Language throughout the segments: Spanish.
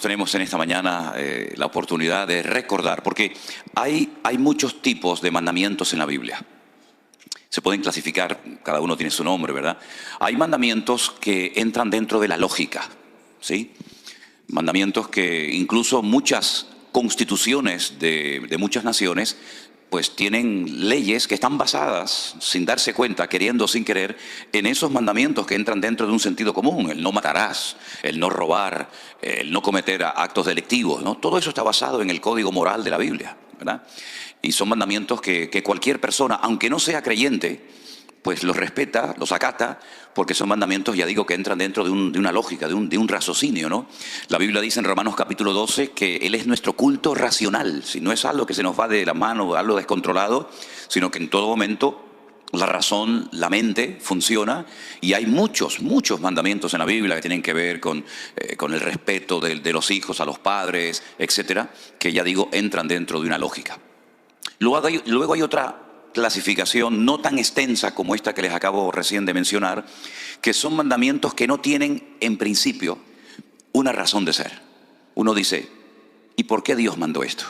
tenemos en esta mañana la oportunidad de recordar, porque hay muchos tipos de mandamientos en la Biblia. Se pueden clasificar, cada uno tiene su nombre, ¿verdad? Hay mandamientos que entran dentro de la lógica, ¿sí? Mandamientos que incluso muchas constituciones de muchas naciones pues tienen leyes que están basadas, sin darse cuenta, queriendo o sin querer, en esos mandamientos que entran dentro de un sentido común. El no matarás, el no robar, el no cometer actos delictivos, ¿no? Todo eso está basado en el código moral de la Biblia, ¿verdad? Y son mandamientos que cualquier persona, aunque no sea creyente, pues los respeta, los acata, porque son mandamientos, ya digo, que entran dentro de una lógica, de un raciocinio, ¿no? La Biblia dice en Romanos capítulo 12 que Él es nuestro culto racional, si no es algo que se nos va de la mano, algo descontrolado, sino que en todo momento la razón, la mente funciona, y hay muchos mandamientos en la Biblia que tienen que ver con el respeto de los hijos a los padres, etcétera, que ya digo, entran dentro de una lógica. Luego hay otra clasificación no tan extensa como esta que les acabo recién de mencionar, que son mandamientos que no tienen en principio una razón de ser. Uno dice, ¿y por qué Dios mandó esto?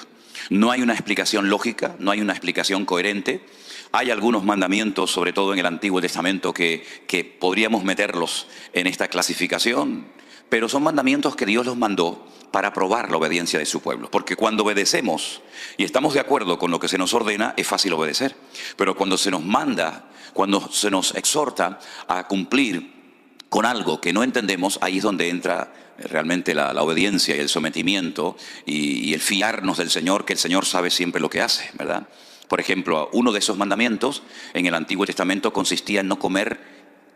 No hay una explicación lógica, no hay una explicación coherente. Hay algunos mandamientos, sobre todo en el Antiguo Testamento, que podríamos meterlos en esta clasificación, pero son mandamientos que Dios los mandó para probar la obediencia de su pueblo. Porque cuando obedecemos y estamos de acuerdo con lo que se nos ordena, es fácil obedecer. Pero cuando se nos manda, cuando se nos exhorta a cumplir con algo que no entendemos, ahí es donde entra realmente la obediencia y el sometimiento y el fiarnos del Señor, que el Señor sabe siempre lo que hace, ¿verdad? Por ejemplo, uno de esos mandamientos en el Antiguo Testamento consistía en no comer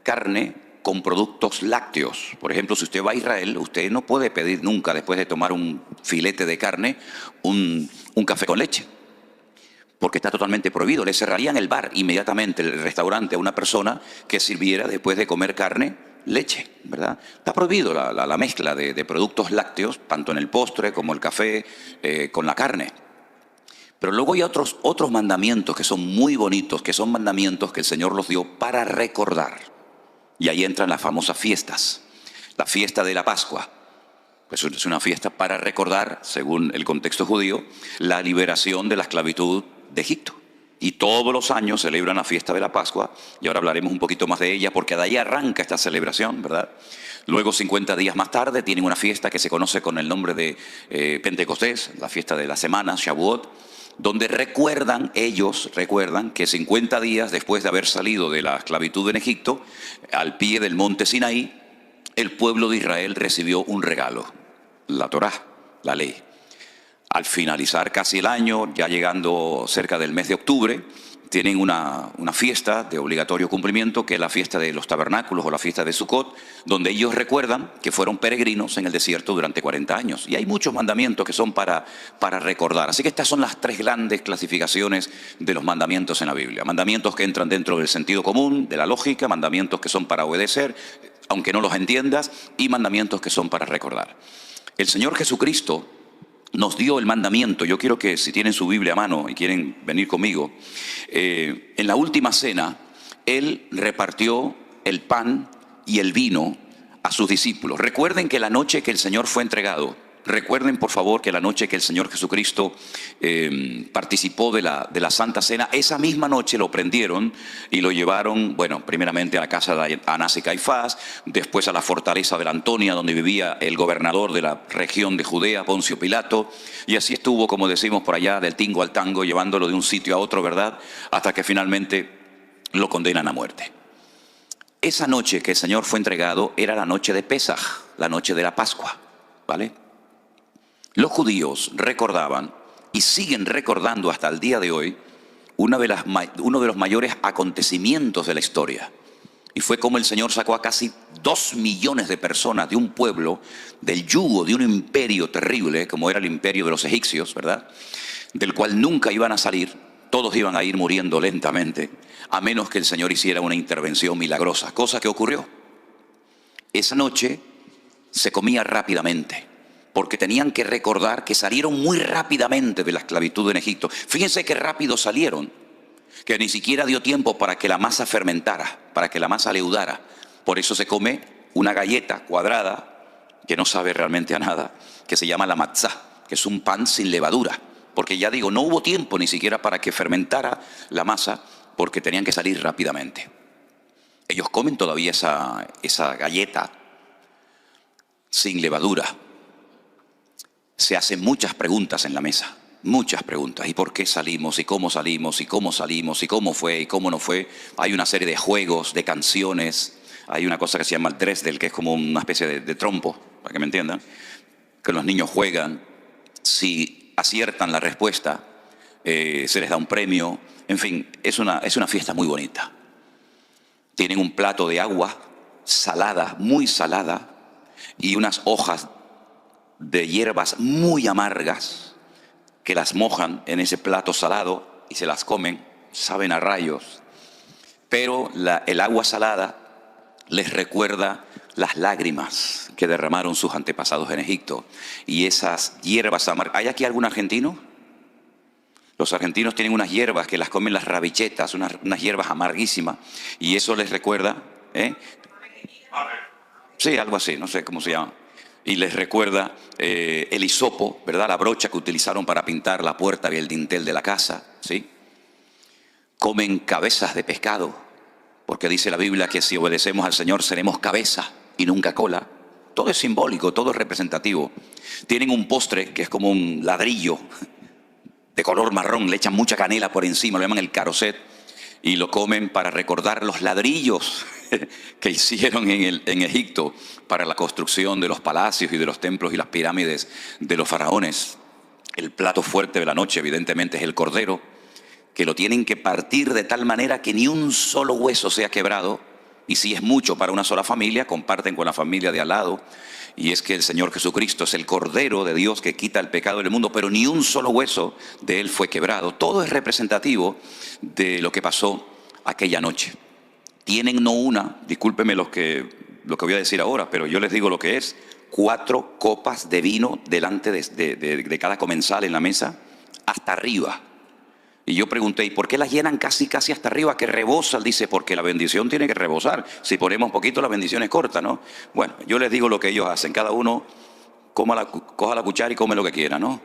carne con productos lácteos. Por ejemplo, si usted va a Israel, usted no puede pedir nunca, después de tomar un filete de carne, un café con leche, porque está totalmente prohibido. Le cerrarían el bar inmediatamente, el restaurante, a una persona que sirviera después de comer carne, leche, ¿verdad? Está prohibido la mezcla de productos lácteos, tanto en el postre como el café, con la carne. Pero luego hay otros mandamientos que son muy bonitos, que son mandamientos que el Señor los dio para recordar. Y ahí entran las famosas fiestas. La fiesta de la Pascua, pues es una fiesta para recordar, según el contexto judío, la liberación de la esclavitud de Egipto. Y todos los años celebran la fiesta de la Pascua, y ahora hablaremos un poquito más de ella, porque de ahí arranca esta celebración, ¿verdad? Luego, 50 días más tarde, tienen una fiesta que se conoce con el nombre de Pentecostés, la fiesta de la semana, Shavuot, donde ellos recuerdan que 50 días después de haber salido de la esclavitud en Egipto, al pie del monte Sinaí, el pueblo de Israel recibió un regalo, la Torá, la ley. Al finalizar casi el año, ya llegando cerca del mes de octubre, tienen una fiesta de obligatorio cumplimiento, que es la fiesta de los tabernáculos o la fiesta de Sucot, donde ellos recuerdan que fueron peregrinos en el desierto durante 40 años. Y hay muchos mandamientos que son para recordar. Así que estas son las tres grandes clasificaciones de los mandamientos en la Biblia. Mandamientos que entran dentro del sentido común, de la lógica, mandamientos que son para obedecer, aunque no los entiendas, y mandamientos que son para recordar. El Señor Jesucristo nos dio el mandamiento. Yo quiero que, si tienen su Biblia a mano y quieren venir conmigo, en la última cena, Él repartió el pan y el vino a sus discípulos. Recuerden que la noche que el Señor fue entregado, recuerden por favor que la noche que el Señor Jesucristo participó de la Santa Cena, esa misma noche lo prendieron y lo llevaron, bueno, primeramente a la casa de Anás y Caifás, después a la fortaleza de la Antonia, donde vivía el gobernador de la región de Judea, Poncio Pilato, y así estuvo, como decimos por allá, del tingo al tango, llevándolo de un sitio a otro, ¿verdad?, hasta que finalmente lo condenan a muerte. Esa noche que el Señor fue entregado era la noche de Pesaj, la noche de la Pascua, ¿vale? Los judíos recordaban y siguen recordando hasta el día de hoy uno de los mayores acontecimientos de la historia. Y fue como el Señor sacó a casi 2 millones de personas de un pueblo, del yugo de un imperio terrible, como era el imperio de los egipcios, ¿verdad?, del cual nunca iban a salir, todos iban a ir muriendo lentamente, a menos que el Señor hiciera una intervención milagrosa, cosa que ocurrió. Esa noche se comía rápidamente, porque tenían que recordar que salieron muy rápidamente de la esclavitud en Egipto. Fíjense qué rápido salieron, que ni siquiera dio tiempo para que la masa fermentara, para que la masa leudara. Por eso se come una galleta cuadrada que no sabe realmente a nada, que se llama la matzá, que es un pan sin levadura. Porque ya digo, no hubo tiempo ni siquiera para que fermentara la masa, porque tenían que salir rápidamente. Ellos comen todavía esa galleta sin levadura. Se hacen muchas preguntas en la mesa, muchas preguntas. ¿Y por qué salimos? ¿Y cómo salimos? ¿Y cómo salimos? ¿Y cómo fue? ¿Y cómo no fue? Hay una serie de juegos, de canciones. Hay una cosa que se llama el dresdel, que es como una especie de trompo, para que me entiendan, que los niños juegan. Si aciertan la respuesta, se les da un premio. En fin, es una fiesta muy bonita. Tienen un plato de agua salada, muy salada, y unas hojas de hierbas muy amargas que las mojan en ese plato salado y se las comen, saben a rayos. Pero el agua salada les recuerda las lágrimas que derramaron sus antepasados en Egipto. Y esas hierbas amargas. ¿Hay aquí algún argentino? Los argentinos tienen unas hierbas que las comen las rabichetas, unas hierbas amarguísimas. Y eso les recuerda, sí, algo así, no sé cómo se llama. Y les recuerda el hisopo, ¿verdad? La brocha que utilizaron para pintar la puerta y el dintel de la casa, ¿sí? Comen cabezas de pescado, porque dice la Biblia que si obedecemos al Señor seremos cabeza y nunca cola. Todo es simbólico, todo es representativo. Tienen un postre que es como un ladrillo de color marrón, le echan mucha canela por encima, lo llaman el caroset, y lo comen para recordar los ladrillos que hicieron en Egipto para la construcción de los palacios y de los templos y las pirámides de los faraones. El plato fuerte de la noche, evidentemente, es el cordero, que lo tienen que partir de tal manera que ni un solo hueso sea quebrado. Y si es mucho para una sola familia, comparten con la familia de al lado. Y es que el Señor Jesucristo es el Cordero de Dios que quita el pecado del mundo, pero ni un solo hueso de Él fue quebrado. Todo es representativo de lo que pasó aquella noche. Tienen no una, discúlpenme lo que voy a decir ahora, pero yo les digo lo que es, 4 copas de vino delante de cada comensal en la mesa, hasta arriba. Y yo pregunté, ¿y por qué las llenan casi hasta arriba, que rebosan? Dice, porque la bendición tiene que rebosar. Si ponemos poquito, la bendición es corta, ¿no? Bueno, yo les digo lo que ellos hacen. Cada uno coja la cuchara y come lo que quiera, ¿no?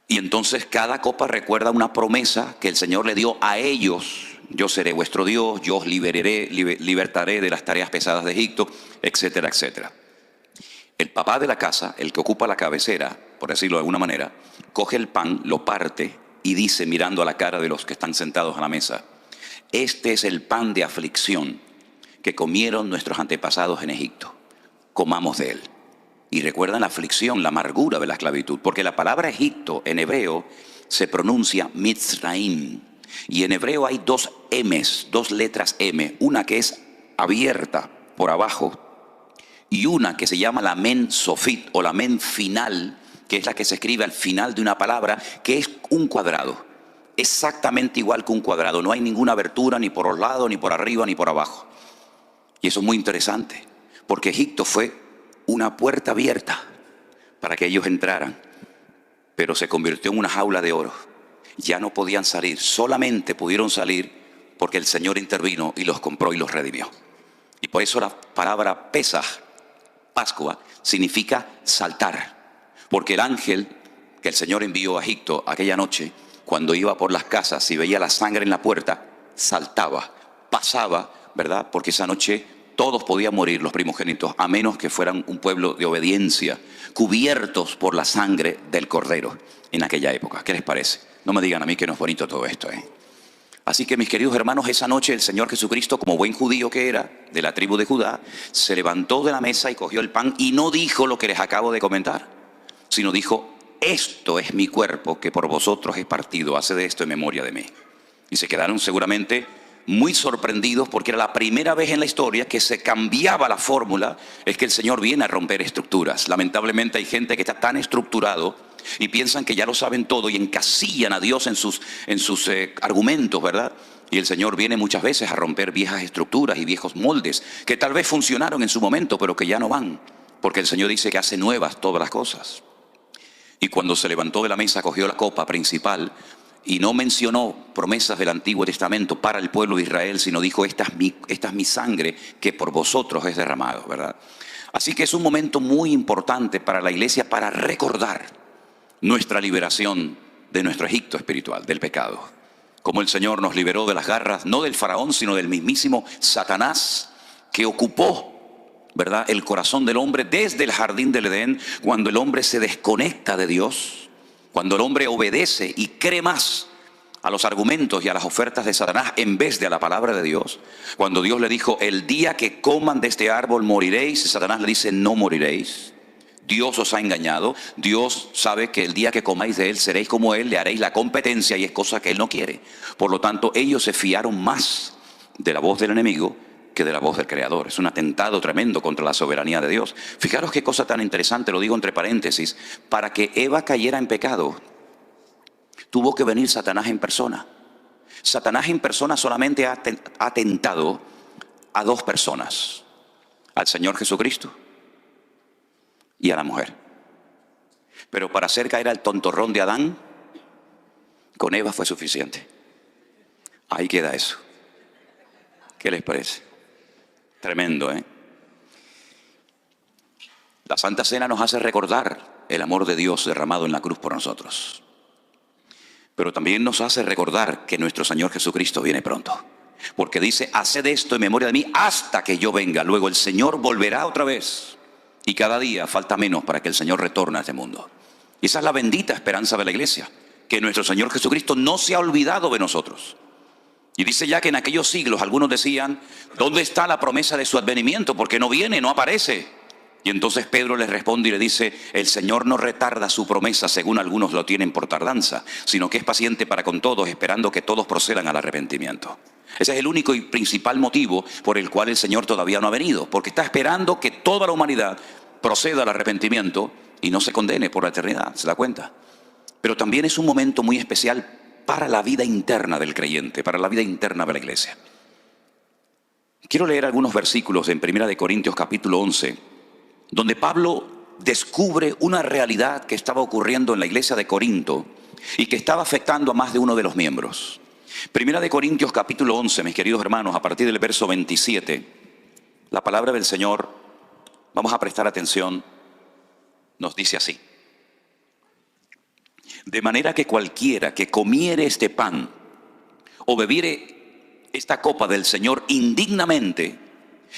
Y entonces cada copa recuerda una promesa que el Señor le dio a ellos. Yo seré vuestro Dios, yo os libertaré de las tareas pesadas de Egipto, etcétera, etcétera. El papá de la casa, el que ocupa la cabecera, por decirlo de alguna manera, coge el pan, lo parte y dice, mirando a la cara de los que están sentados a la mesa, este es el pan de aflicción que comieron nuestros antepasados en Egipto. Comamos de él. Y recuerdan la aflicción, la amargura de la esclavitud, porque la palabra Egipto en hebreo se pronuncia Mitzraim. Y en hebreo hay 2 M's, 2 letras M, una que es abierta por abajo y una que se llama la men sofit o la men final, que es la que se escribe al final de una palabra, que es un cuadrado, exactamente igual que un cuadrado. No hay ninguna abertura ni por los lados, ni por arriba, ni por abajo. Y eso es muy interesante, porque Egipto fue una puerta abierta para que ellos entraran, pero se convirtió en una jaula de oro. Ya no podían salir, solamente pudieron salir porque el Señor intervino y los compró y los redimió. Y por eso la palabra Pesaj, Pascua, significa saltar. Porque el ángel que el Señor envió a Egipto aquella noche, cuando iba por las casas y veía la sangre en la puerta, saltaba, pasaba, ¿verdad? Porque esa noche todos podían morir, los primogénitos, a menos que fueran un pueblo de obediencia, cubiertos por la sangre del Cordero en aquella época. ¿Qué les parece? No me digan a mí que no es bonito todo esto, ¿eh? Así que, mis queridos hermanos, esa noche el Señor Jesucristo, como buen judío que era, de la tribu de Judá, se levantó de la mesa y cogió el pan y no dijo lo que les acabo de comentar, sino dijo, esto es mi cuerpo que por vosotros es partido, haced esto en memoria de mí. Y se quedaron seguramente muy sorprendidos porque era la primera vez en la historia que se cambiaba la fórmula. Es que el Señor viene a romper estructuras. Lamentablemente hay gente que está tan estructurado y piensan que ya lo saben todo y encasillan a Dios en sus argumentos, ¿verdad? Y el Señor viene muchas veces a romper viejas estructuras y viejos moldes que tal vez funcionaron en su momento, pero que ya no van, porque el Señor dice que hace nuevas todas las cosas. Y cuando se levantó de la mesa, cogió la copa principal y no mencionó promesas del Antiguo Testamento para el pueblo de Israel, sino dijo, esta es mi sangre que por vosotros es derramado, ¿verdad? Así que es un momento muy importante para la iglesia para recordar nuestra liberación de nuestro Egipto espiritual, del pecado. Como el Señor nos liberó de las garras, no del faraón, sino del mismísimo Satanás, que ocupó, ¿verdad?, el corazón del hombre desde el jardín del Edén, cuando el hombre se desconecta de Dios, cuando el hombre obedece y cree más a los argumentos y a las ofertas de Satanás en vez de a la palabra de Dios. Cuando Dios le dijo, el día que coman de este árbol moriréis, y Satanás le dice, no moriréis. Dios os ha engañado. Dios sabe que el día que comáis de él seréis como él, le haréis la competencia y es cosa que él no quiere. Por lo tanto, ellos se fiaron más de la voz del enemigo que de la voz del Creador. Es un atentado tremendo contra la soberanía de Dios. Fijaros qué cosa tan interesante, lo digo entre paréntesis. Para que Eva cayera en pecado, tuvo que venir Satanás en persona. Satanás en persona solamente ha tentado a dos personas: al Señor Jesucristo y a la mujer. Pero para hacer caer al tontorrón de Adán, con Eva fue suficiente. Ahí queda eso. ¿Qué les parece? Tremendo, ¿eh? La Santa Cena nos hace recordar el amor de Dios derramado en la cruz por nosotros. Pero también nos hace recordar que nuestro Señor Jesucristo viene pronto. Porque dice, haced esto en memoria de mí hasta que yo venga. Luego el Señor volverá otra vez. Y cada día falta menos para que el Señor retorne a este mundo. Y esa es la bendita esperanza de la iglesia. Que nuestro Señor Jesucristo no se ha olvidado de nosotros. Y dice ya que en aquellos siglos algunos decían, ¿dónde está la promesa de su advenimiento? Porque no viene, no aparece. Y entonces Pedro les responde y le dice, el Señor no retarda su promesa según algunos lo tienen por tardanza, sino que es paciente para con todos, esperando que todos procedan al arrepentimiento. Ese es el único y principal motivo por el cual el Señor todavía no ha venido, porque está esperando que toda la humanidad proceda al arrepentimiento y no se condene por la eternidad, ¿se da cuenta? Pero también es un momento muy especial para la vida interna del creyente, para la vida interna de la iglesia. Quiero leer algunos versículos en 1 Corintios capítulo 11, donde Pablo descubre una realidad que estaba ocurriendo en la iglesia de Corinto y que estaba afectando a más de uno de los miembros. 1 Corintios capítulo 11, mis queridos hermanos, a partir del verso 27, la palabra del Señor, vamos a prestar atención, nos dice así. De manera que cualquiera que comiere este pan o bebiere esta copa del Señor indignamente,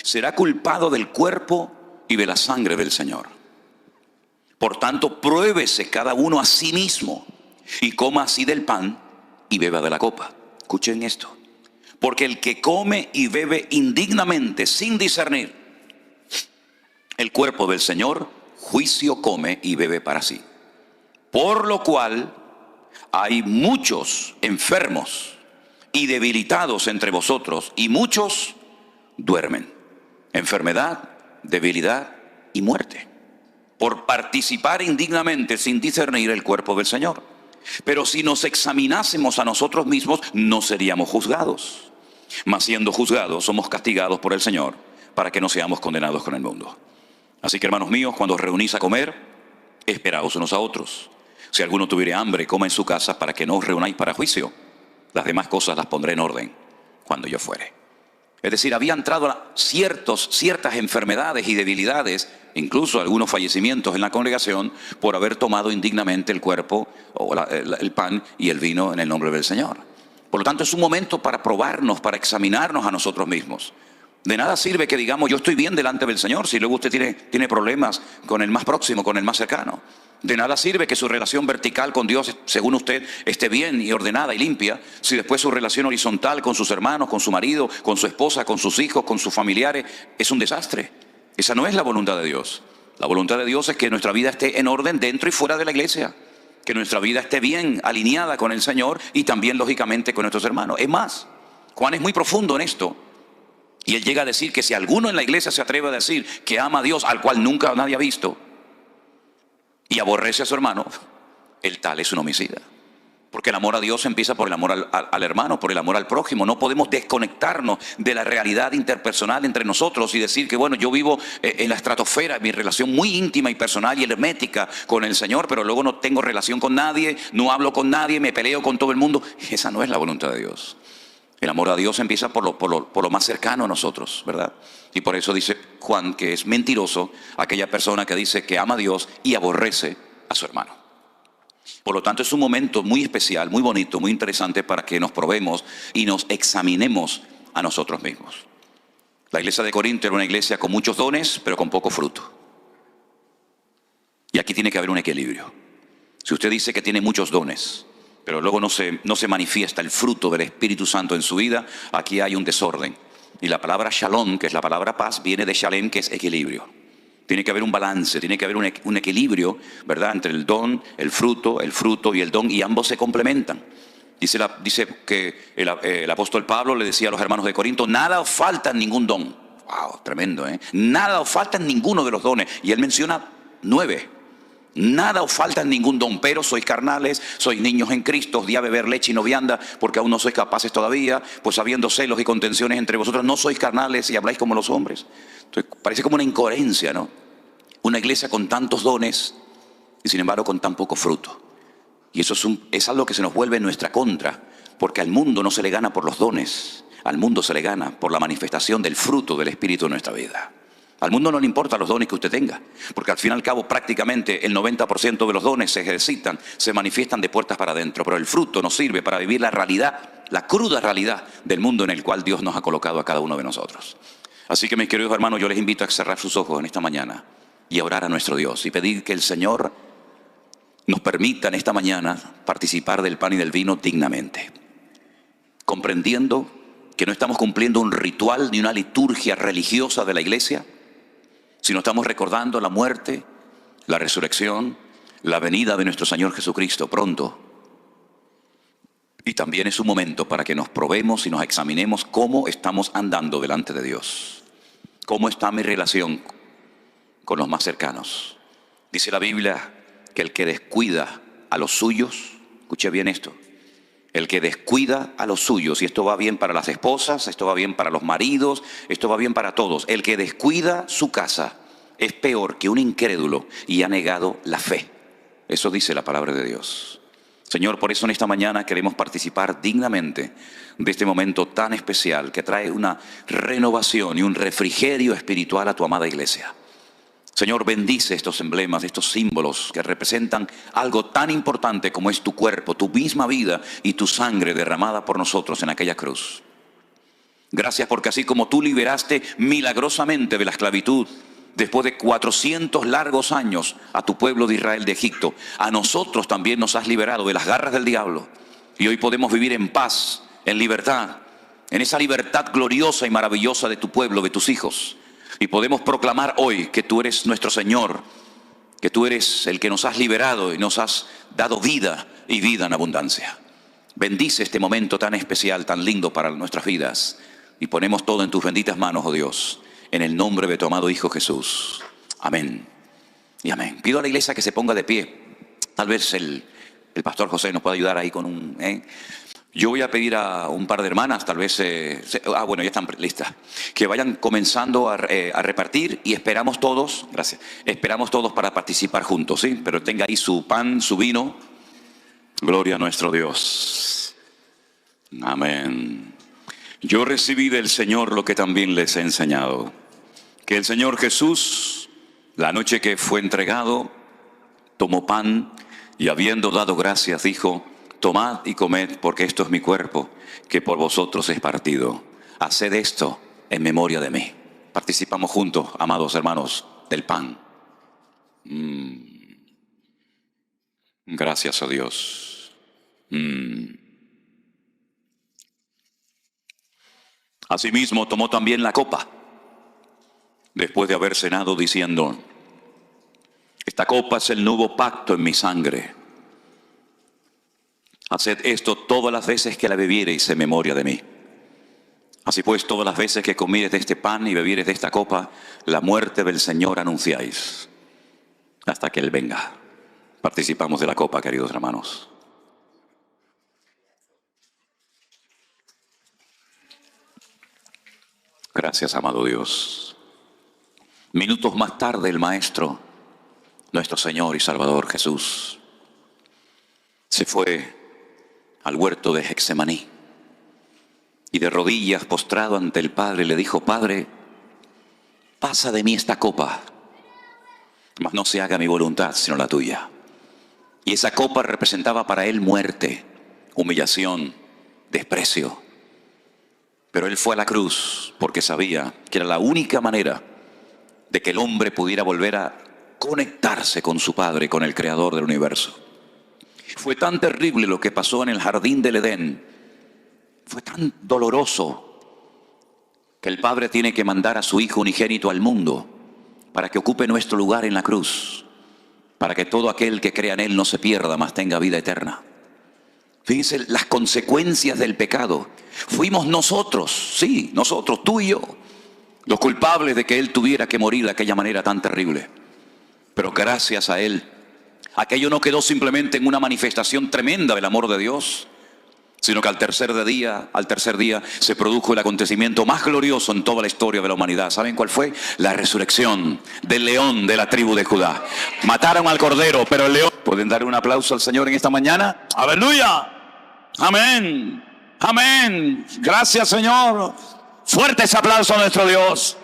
será culpado del cuerpo y de la sangre del Señor. Por tanto, pruébese cada uno a sí mismo y coma así del pan y beba de la copa. Escuchen esto. Porque el que come y bebe indignamente sin discernir el cuerpo del Señor, juicio come y bebe para sí. Por lo cual hay muchos enfermos y debilitados entre vosotros y muchos duermen. Enfermedad, debilidad y muerte, por participar indignamente sin discernir el cuerpo del Señor. Pero si nos examinásemos a nosotros mismos, no seríamos juzgados. Mas siendo juzgados, somos castigados por el Señor, para que no seamos condenados con el mundo. Así que, hermanos míos, cuando os reunís a comer, esperaos unos a otros. Si alguno tuviere hambre, coma en su casa, para que no os reunáis para juicio. Las demás cosas las pondré en orden cuando yo fuere. Es decir, había entrado ciertas enfermedades y debilidades, incluso algunos fallecimientos en la congregación, por haber tomado indignamente el cuerpo, o el pan y el vino en el nombre del Señor. Por lo tanto, es un momento para probarnos, para examinarnos a nosotros mismos. De nada sirve que digamos, yo estoy bien delante del Señor, si luego usted tiene problemas con el más próximo, con el más cercano. De nada sirve que su relación vertical con Dios, según usted, esté bien y ordenada y limpia, si después su relación horizontal con sus hermanos, con su marido, con su esposa, con sus hijos, con sus familiares, es un desastre. Esa no es la voluntad de Dios. La voluntad de Dios es que nuestra vida esté en orden dentro y fuera de la iglesia. Que nuestra vida esté bien alineada con el Señor y también, lógicamente, con nuestros hermanos. Es más, Juan es muy profundo en esto. Y él llega a decir que si alguno en la iglesia se atreve a decir que ama a Dios, al cual nunca nadie ha visto, y aborrece a su hermano, el tal es un homicida. Porque el amor a Dios empieza por el amor al hermano, por el amor al prójimo. No podemos desconectarnos de la realidad interpersonal entre nosotros y decir que, bueno, yo vivo en la estratosfera, mi relación muy íntima y personal y hermética con el Señor, pero luego no tengo relación con nadie, no hablo con nadie, me peleo con todo el mundo. Esa no es la voluntad de Dios. El amor a Dios empieza por lo más cercano a nosotros, ¿verdad? Y por eso dice Juan que es mentiroso aquella persona que dice que ama a Dios y aborrece a su hermano. Por lo tanto, es un momento muy especial, muy bonito, muy interesante para que nos probemos y nos examinemos a nosotros mismos. La iglesia de Corinto era una iglesia con muchos dones, pero con poco fruto. Y aquí tiene que haber un equilibrio. Si usted dice que tiene muchos dones, pero luego no se manifiesta el fruto del Espíritu Santo en su vida, aquí hay un desorden. Y la palabra shalom, que es la palabra paz, viene de shalem, que es equilibrio. Tiene que haber un balance, tiene que haber un equilibrio, ¿verdad?, entre el don, el fruto y el don, y ambos se complementan. Dice que el apóstol Pablo le decía a los hermanos de Corinto: nada os falta en ningún don. Wow, tremendo, ¿eh? Nada os falta en ninguno de los dones. Y él menciona 9. Nada os falta en ningún don, pero sois carnales, sois niños en Cristo, os di a beber leche y no vianda, porque aún no sois capaces todavía, pues habiendo celos y contenciones entre vosotros, no sois carnales y habláis como los hombres. Entonces parece como una incoherencia, ¿no? Una iglesia con tantos dones y sin embargo con tan poco fruto. Y eso es algo que se nos vuelve en nuestra contra, porque al mundo no se le gana por los dones, al mundo se le gana por la manifestación del fruto del Espíritu en nuestra vida. Al mundo no le importan los dones que usted tenga, porque al fin y al cabo prácticamente el 90% de los dones se ejercitan, se manifiestan de puertas para adentro, pero el fruto nos sirve para vivir la realidad, la cruda realidad del mundo en el cual Dios nos ha colocado a cada uno de nosotros. Así que, mis queridos hermanos, yo les invito a cerrar sus ojos en esta mañana y a orar a nuestro Dios y pedir que el Señor nos permita en esta mañana participar del pan y del vino dignamente, comprendiendo que no estamos cumpliendo un ritual ni una liturgia religiosa de la iglesia, sino estamos recordando la muerte, la resurrección, la venida de nuestro Señor Jesucristo pronto. Y también es un momento para que nos probemos y nos examinemos cómo estamos andando delante de Dios. ¿Cómo está mi relación con los más cercanos? Dice la Biblia que el que descuida a los suyos, escuche bien esto, el que descuida a los suyos, y esto va bien para las esposas, esto va bien para los maridos, esto va bien para todos, el que descuida su casa es peor que un incrédulo y ha negado la fe. Eso dice la palabra de Dios. Señor, por eso en esta mañana queremos participar dignamente de este momento tan especial que trae una renovación y un refrigerio espiritual a tu amada iglesia. Señor, bendice estos emblemas, estos símbolos que representan algo tan importante como es tu cuerpo, tu misma vida y tu sangre derramada por nosotros en aquella cruz. Gracias porque así como tú liberaste milagrosamente de la esclavitud, después de 400 largos años, a tu pueblo de Israel de Egipto, a nosotros también nos has liberado de las garras del diablo. Y hoy podemos vivir en paz, en libertad, en esa libertad gloriosa y maravillosa de tu pueblo, de tus hijos. Y podemos proclamar hoy que tú eres nuestro Señor, que tú eres el que nos has liberado y nos has dado vida y vida en abundancia. Bendice este momento tan especial, tan lindo para nuestras vidas. Y ponemos todo en tus benditas manos, oh Dios, en el nombre de tu amado Hijo Jesús. Amén y amén. Pido a la iglesia que se ponga de pie. Tal vez el pastor José nos pueda ayudar ahí con un... Yo voy a pedir a un par de hermanas, tal vez, bueno, ya están listas, que vayan comenzando a repartir y esperamos todos, gracias, esperamos todos para participar juntos, ¿sí? Pero tenga ahí su pan, su vino. Gloria a nuestro Dios. Amén. Yo recibí del Señor lo que también les he enseñado, que el Señor Jesús, la noche que fue entregado, tomó pan y habiendo dado gracias, dijo: tomad y comed, porque esto es mi cuerpo, que por vosotros es partido. Haced esto en memoria de mí. Participamos juntos, amados hermanos, del pan. Gracias a Dios. Asimismo tomó también la copa, después de haber cenado, diciendo: esta copa es el nuevo pacto en mi sangre. Haced esto todas las veces que la bebiereis en memoria de mí. Así pues, todas las veces que comiereis de este pan y bebiereis de esta copa, la muerte del Señor anunciáis, hasta que Él venga. Participamos de la copa, queridos hermanos. Gracias, amado Dios. Minutos más tarde, el Maestro, nuestro Señor y Salvador Jesús, se fue al huerto de Getsemaní. y de rodillas postrado ante el Padre le dijo: Padre, pasa de mí esta copa, mas no se haga mi voluntad sino la tuya. Y esa copa representaba para él muerte, humillación, desprecio. Pero él fue a la cruz porque sabía que era la única manera de que el hombre pudiera volver a conectarse con su Padre, con el Creador del universo. Fue tan terrible lo que pasó en el jardín del Edén, fue tan doloroso, que el Padre tiene que mandar a su Hijo unigénito al mundo para que ocupe nuestro lugar en la cruz, para que todo aquel que crea en Él no se pierda, mas tenga vida eterna. Fíjense las consecuencias del pecado. Fuimos nosotros, sí, nosotros, tú y yo, los culpables de que Él tuviera que morir de aquella manera tan terrible. Pero gracias a Él, aquello no quedó simplemente en una manifestación tremenda del amor de Dios, sino que al tercer día se produjo el acontecimiento más glorioso en toda la historia de la humanidad. ¿Saben cuál fue? La resurrección del león de la tribu de Judá. Mataron al cordero, pero el león... ¿Pueden dar un aplauso al Señor en esta mañana? ¡Aleluya! ¡Amén! ¡Amén! Gracias, Señor. Fuerte ese aplauso a nuestro Dios.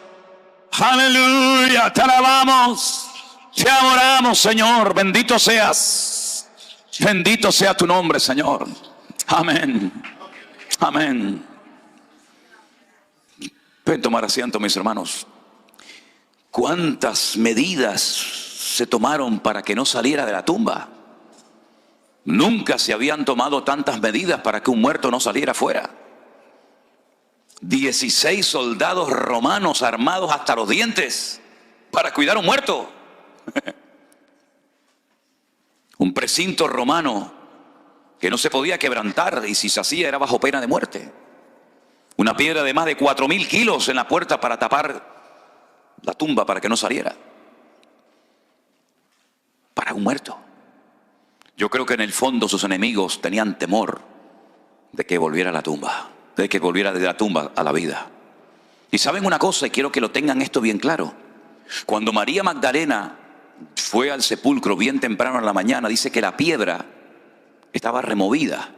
¡Aleluya! Te alabamos. Te adoramos, Señor. Bendito seas. Bendito sea tu nombre, Señor. Amén. Amén. Pueden tomar asiento, mis hermanos. ¿Cuántas medidas se tomaron para que no saliera de la tumba? Nunca se habían tomado tantas medidas para que un muerto no saliera afuera. 16 soldados romanos armados hasta los dientes para cuidar a un muerto. Un precinto romano que no se podía quebrantar, y si se hacía era bajo pena de muerte. Una piedra de más de 4.000 kilos en la puerta para tapar la tumba para que no saliera. Para un muerto. Yo creo que en el fondo sus enemigos tenían temor de que volviera a la tumba, de que volviera de la tumba a la vida. Y saben una cosa, y quiero que lo tengan esto bien claro. Cuando María Magdalena fue al sepulcro bien temprano en la mañana, dice que la piedra estaba removida,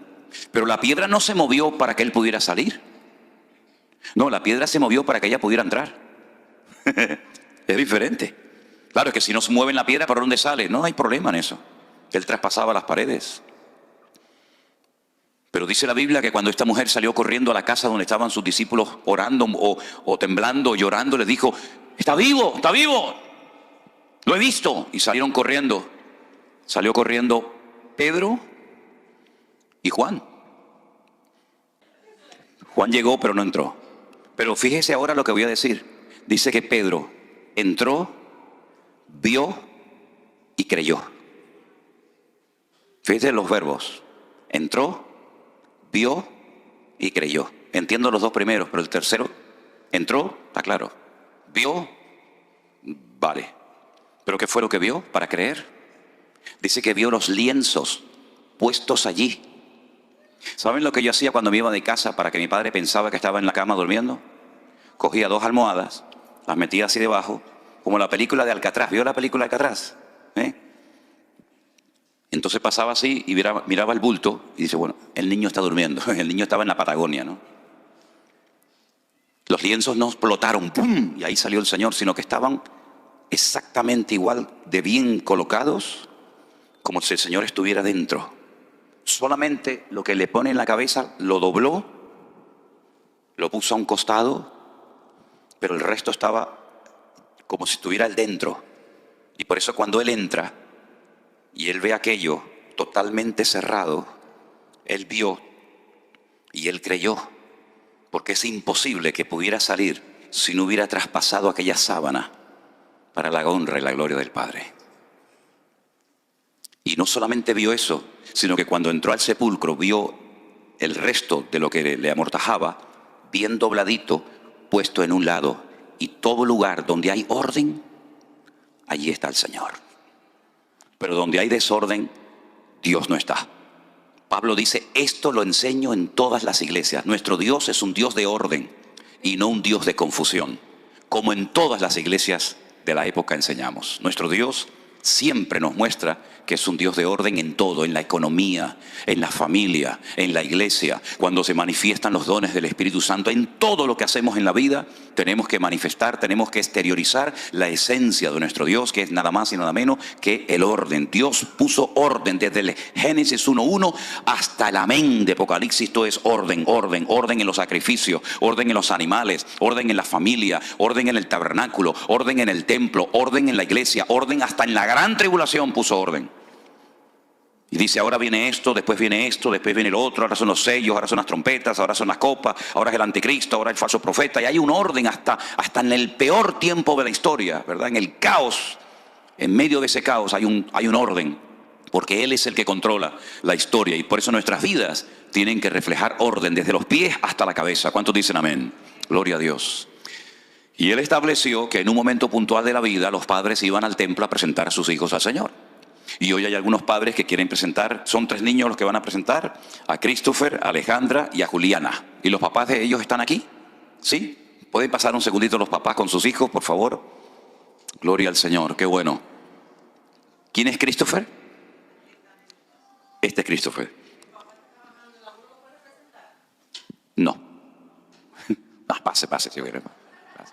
pero la piedra no se movió para que él pudiera salir. No, la piedra se movió para que ella pudiera entrar. Es diferente. Claro, es que si no se mueve la piedra, ¿por dónde sale? No hay problema en eso. Él traspasaba las paredes. Pero dice la Biblia que cuando esta mujer salió corriendo a la casa donde estaban sus discípulos orando o temblando o llorando, les dijo: está vivo, lo he visto. Y salieron corriendo. Salió corriendo Pedro y Juan. Juan llegó pero no entró. Pero fíjese ahora lo que voy a decir. Dice que Pedro entró, vio y creyó. Fíjese los verbos. Entró, vio y creyó. Entiendo los dos primeros, pero el tercero, entró, está claro. Vio, vale. ¿Pero qué fue lo que vio para creer? Dice que vio los lienzos puestos allí. ¿Saben lo que yo hacía cuando me iba de casa para que mi padre pensaba que estaba en la cama durmiendo? Cogía 2 almohadas, las metía así debajo, como la película de Alcatraz. ¿Vio la película de Alcatraz? Entonces pasaba así y miraba el bulto y dice: bueno, el niño está durmiendo. El niño estaba en la Patagonia, ¿no? Los lienzos no explotaron, ¡pum!, y ahí salió el Señor, sino que estaban exactamente igual de bien colocados como si el Señor estuviera dentro. Solamente lo que le pone en la cabeza lo dobló, lo puso a un costado, pero el resto estaba como si estuviera él dentro. Y por eso cuando él entra y él ve aquello totalmente cerrado, él vio y él creyó, porque es imposible que pudiera salir si no hubiera traspasado aquella sábana para la honra y la gloria del Padre. Y no solamente vio eso, sino que cuando entró al sepulcro vio el resto de lo que le amortajaba bien dobladito, puesto en un lado. Y todo lugar donde hay orden, allí está el Señor. Pero donde hay desorden, Dios no está. Pablo dice: esto lo enseño en todas las iglesias. Nuestro Dios es un Dios de orden y no un Dios de confusión, como en todas las iglesias de la época enseñamos. Nuestro Dios siempre nos muestra que es un Dios de orden en todo, en la economía, en la familia, en la iglesia. Cuando se manifiestan los dones del Espíritu Santo, en todo lo que hacemos en la vida, tenemos que manifestar, tenemos que exteriorizar la esencia de nuestro Dios, que es nada más y nada menos que el orden. Dios puso orden desde el Génesis 1:1 hasta el amén de Apocalipsis. Todo es orden, orden, orden en los sacrificios, orden en los animales, orden en la familia, orden en el tabernáculo, orden en el templo, orden en la iglesia, orden hasta en la gran tribulación puso orden. Y dice, ahora viene esto, después viene el otro, ahora son los sellos, ahora son las trompetas, ahora son las copas, ahora es el anticristo, ahora el falso profeta. Y hay un orden hasta en el peor tiempo de la historia, ¿verdad? En el caos, en medio de ese caos hay un orden, porque Él es el que controla la historia. Y por eso nuestras vidas tienen que reflejar orden desde los pies hasta la cabeza. ¿Cuántos dicen amén? Gloria a Dios. Y Él estableció que en un momento puntual de la vida los padres iban al templo a presentar a sus hijos al Señor. Y hoy hay algunos padres que quieren presentar, son 3 niños los que van a presentar, a Christopher, a Alejandra y a Juliana. ¿Y los papás de ellos están aquí? ¿Sí? ¿Pueden pasar un segundito los papás con sus hijos, por favor? Gloria al Señor, qué bueno. ¿Quién es Christopher? Este es Christopher. No. No, pase, si hubiera.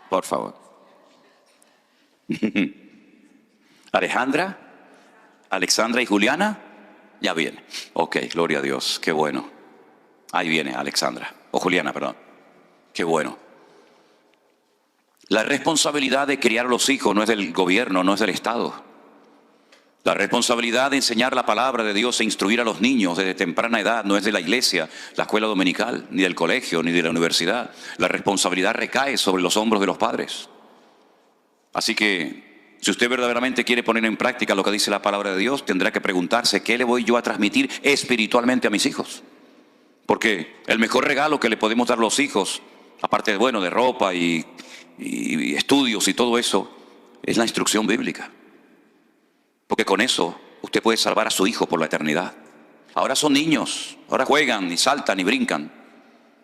Por favor. Alejandra, Alexandra y Juliana, ya viene. Ok, gloria a Dios, qué bueno. Ahí viene Alexandra, o Juliana, perdón. Qué bueno. La responsabilidad de criar a los hijos no es del gobierno, no es del Estado. La responsabilidad de enseñar la palabra de Dios e instruir a los niños desde temprana edad no es de la iglesia, la escuela dominical, ni del colegio, ni de la universidad. La responsabilidad recae sobre los hombros de los padres. Así que, si usted verdaderamente quiere poner en práctica lo que dice la palabra de Dios, tendrá que preguntarse, ¿qué le voy yo a transmitir espiritualmente a mis hijos? Porque el mejor regalo que le podemos dar a los hijos, aparte de ropa y estudios y todo eso, es la instrucción bíblica. Porque con eso usted puede salvar a su hijo por la eternidad. Ahora son niños, ahora juegan y saltan y brincan,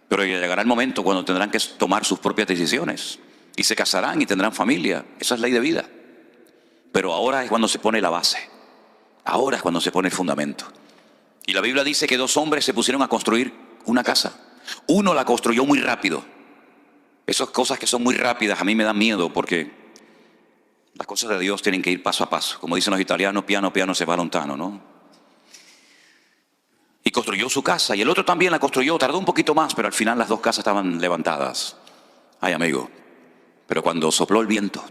pero llegará el momento cuando tendrán que tomar sus propias decisiones y se casarán y tendrán familia. Esa es ley de vida. Pero ahora es cuando se pone la base. Ahora es cuando se pone el fundamento. Y la Biblia dice que 2 hombres se pusieron a construir una casa. Uno la construyó muy rápido. Esas cosas que son muy rápidas a mí me dan miedo, porque las cosas de Dios tienen que ir paso a paso. Como dicen los italianos, piano piano se va lontano, ¿no? Y construyó su casa. Y el otro también la construyó. Tardó un poquito más, pero al final las 2 casas estaban levantadas. Ay, amigo. Pero cuando sopló el viento,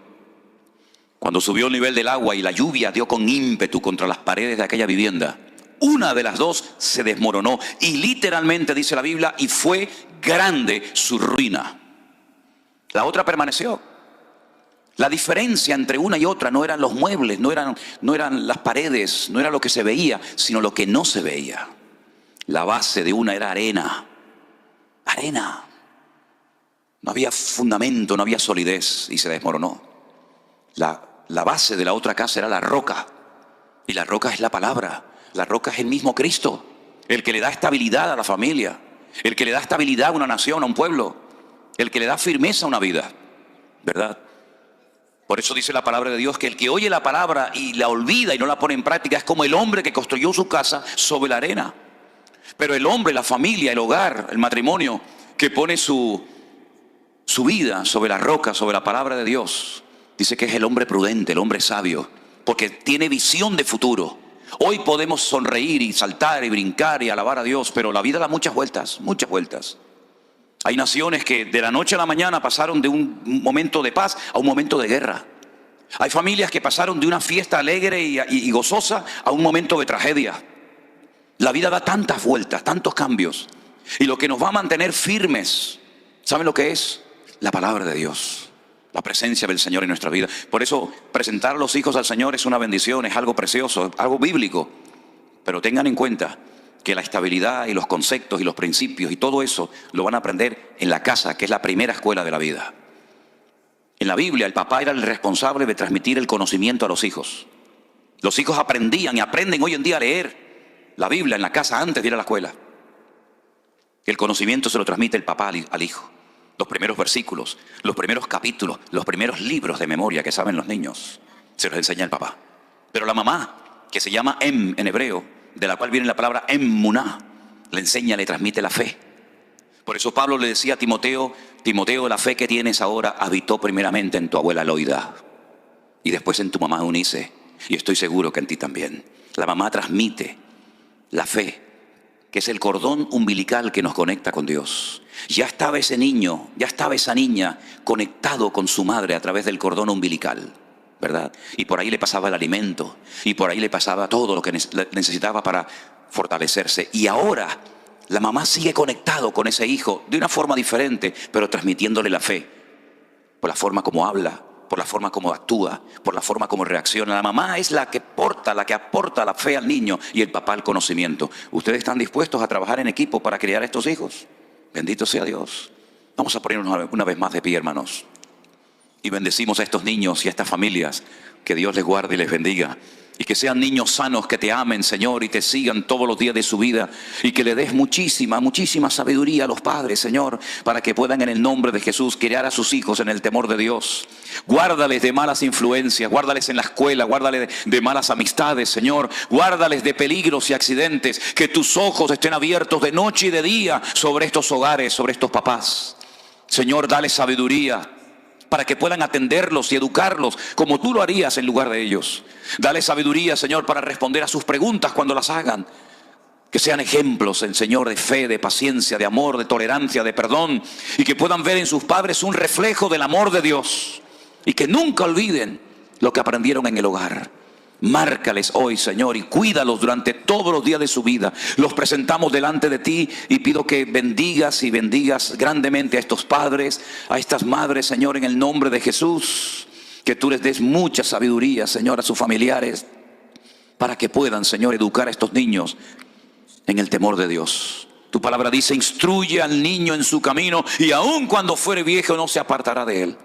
cuando subió el nivel del agua y la lluvia dio con ímpetu contra las paredes de aquella vivienda, una de las 2 se desmoronó. Y literalmente dice la Biblia, y fue grande su ruina. La otra permaneció. La diferencia entre una y otra no eran los muebles, no eran las paredes, no era lo que se veía, sino lo que no se veía. La base de una era arena. Arena. No había fundamento, no había solidez y se desmoronó. La base de la otra casa era la roca. Y la roca es la palabra. La roca es el mismo Cristo. El que le da estabilidad a la familia. El que le da estabilidad a una nación, a un pueblo. El que le da firmeza a una vida. ¿Verdad? Por eso dice la palabra de Dios que el que oye la palabra y la olvida y no la pone en práctica es como el hombre que construyó su casa sobre la arena. Pero el hombre, la familia, el hogar, el matrimonio, que pone su vida sobre la roca, sobre la palabra de Dios, dice que es el hombre prudente, el hombre sabio, porque tiene visión de futuro. Hoy podemos sonreír y saltar y brincar y alabar a Dios, pero la vida da muchas vueltas, muchas vueltas. Hay naciones que de la noche a la mañana pasaron de un momento de paz a un momento de guerra. Hay familias que pasaron de una fiesta alegre y gozosa a un momento de tragedia. La vida da tantas vueltas, tantos cambios. Y lo que nos va a mantener firmes, ¿saben lo que es? La palabra de Dios, la presencia del Señor en nuestra vida. Por eso presentar a los hijos al Señor es una bendición, es algo precioso, algo bíblico. Pero tengan en cuenta que la estabilidad y los conceptos y los principios y todo eso lo van a aprender en la casa, que es la primera escuela de la vida. En la Biblia el papá era el responsable de transmitir el conocimiento a los hijos. Los hijos aprendían y aprenden hoy en día a leer la Biblia en la casa antes de ir a la escuela. El conocimiento se lo transmite el papá al hijo. Los primeros versículos, los primeros capítulos, los primeros libros de memoria que saben los niños, se los enseña el papá. Pero la mamá, que se llama en hebreo, de la cual viene la palabra emuná, le enseña, le transmite la fe. Por eso Pablo le decía a Timoteo: Timoteo, la fe que tienes ahora habitó primeramente en tu abuela Loida y después en tu mamá Eunice, y estoy seguro que en ti también. La mamá transmite la fe, que es el cordón umbilical que nos conecta con Dios. Ya estaba ese niño, ya estaba esa niña conectado con su madre a través del cordón umbilical, ¿verdad? Y por ahí le pasaba el alimento, y por ahí le pasaba todo lo que necesitaba para fortalecerse. Y ahora la mamá sigue conectado con ese hijo de una forma diferente, pero transmitiéndole la fe, por la forma como habla, por la forma como actúa, por la forma como reacciona. La mamá es la que aporta la fe al niño, y el papá el conocimiento. ¿Ustedes están dispuestos a trabajar en equipo para criar a estos hijos? Bendito sea Dios. Vamos a ponernos una vez más de pie, hermanos, y bendecimos a estos niños y a estas familias. Que Dios les guarde y les bendiga. Y que sean niños sanos, que te amen, Señor, y te sigan todos los días de su vida. Y que le des muchísima sabiduría a los padres, Señor, para que puedan en el nombre de Jesús criar a sus hijos en el temor de Dios. Guárdales de malas influencias, guárdales en la escuela, guárdales de malas amistades, Señor. Guárdales de peligros y accidentes. Que tus ojos estén abiertos de noche y de día sobre estos hogares, sobre estos papás. Señor, dale sabiduría para que puedan atenderlos y educarlos como tú lo harías en lugar de ellos. Dale sabiduría, Señor, para responder a sus preguntas cuando las hagan. Que sean ejemplos, Señor, de fe, de paciencia, de amor, de tolerancia, de perdón. Y que puedan ver en sus padres un reflejo del amor de Dios. Y que nunca olviden lo que aprendieron en el hogar. Márcales hoy, Señor, y cuídalos durante todos los días de su vida. Los presentamos delante de ti y pido que bendigas y bendigas grandemente a estos padres, a estas madres, Señor, en el nombre de Jesús. Que tú les des mucha sabiduría, Señor, a sus familiares, para que puedan, Señor, educar a estos niños en el temor de Dios. Tu palabra dice: instruye al niño en su camino, y aun cuando fuere viejo no se apartará de él.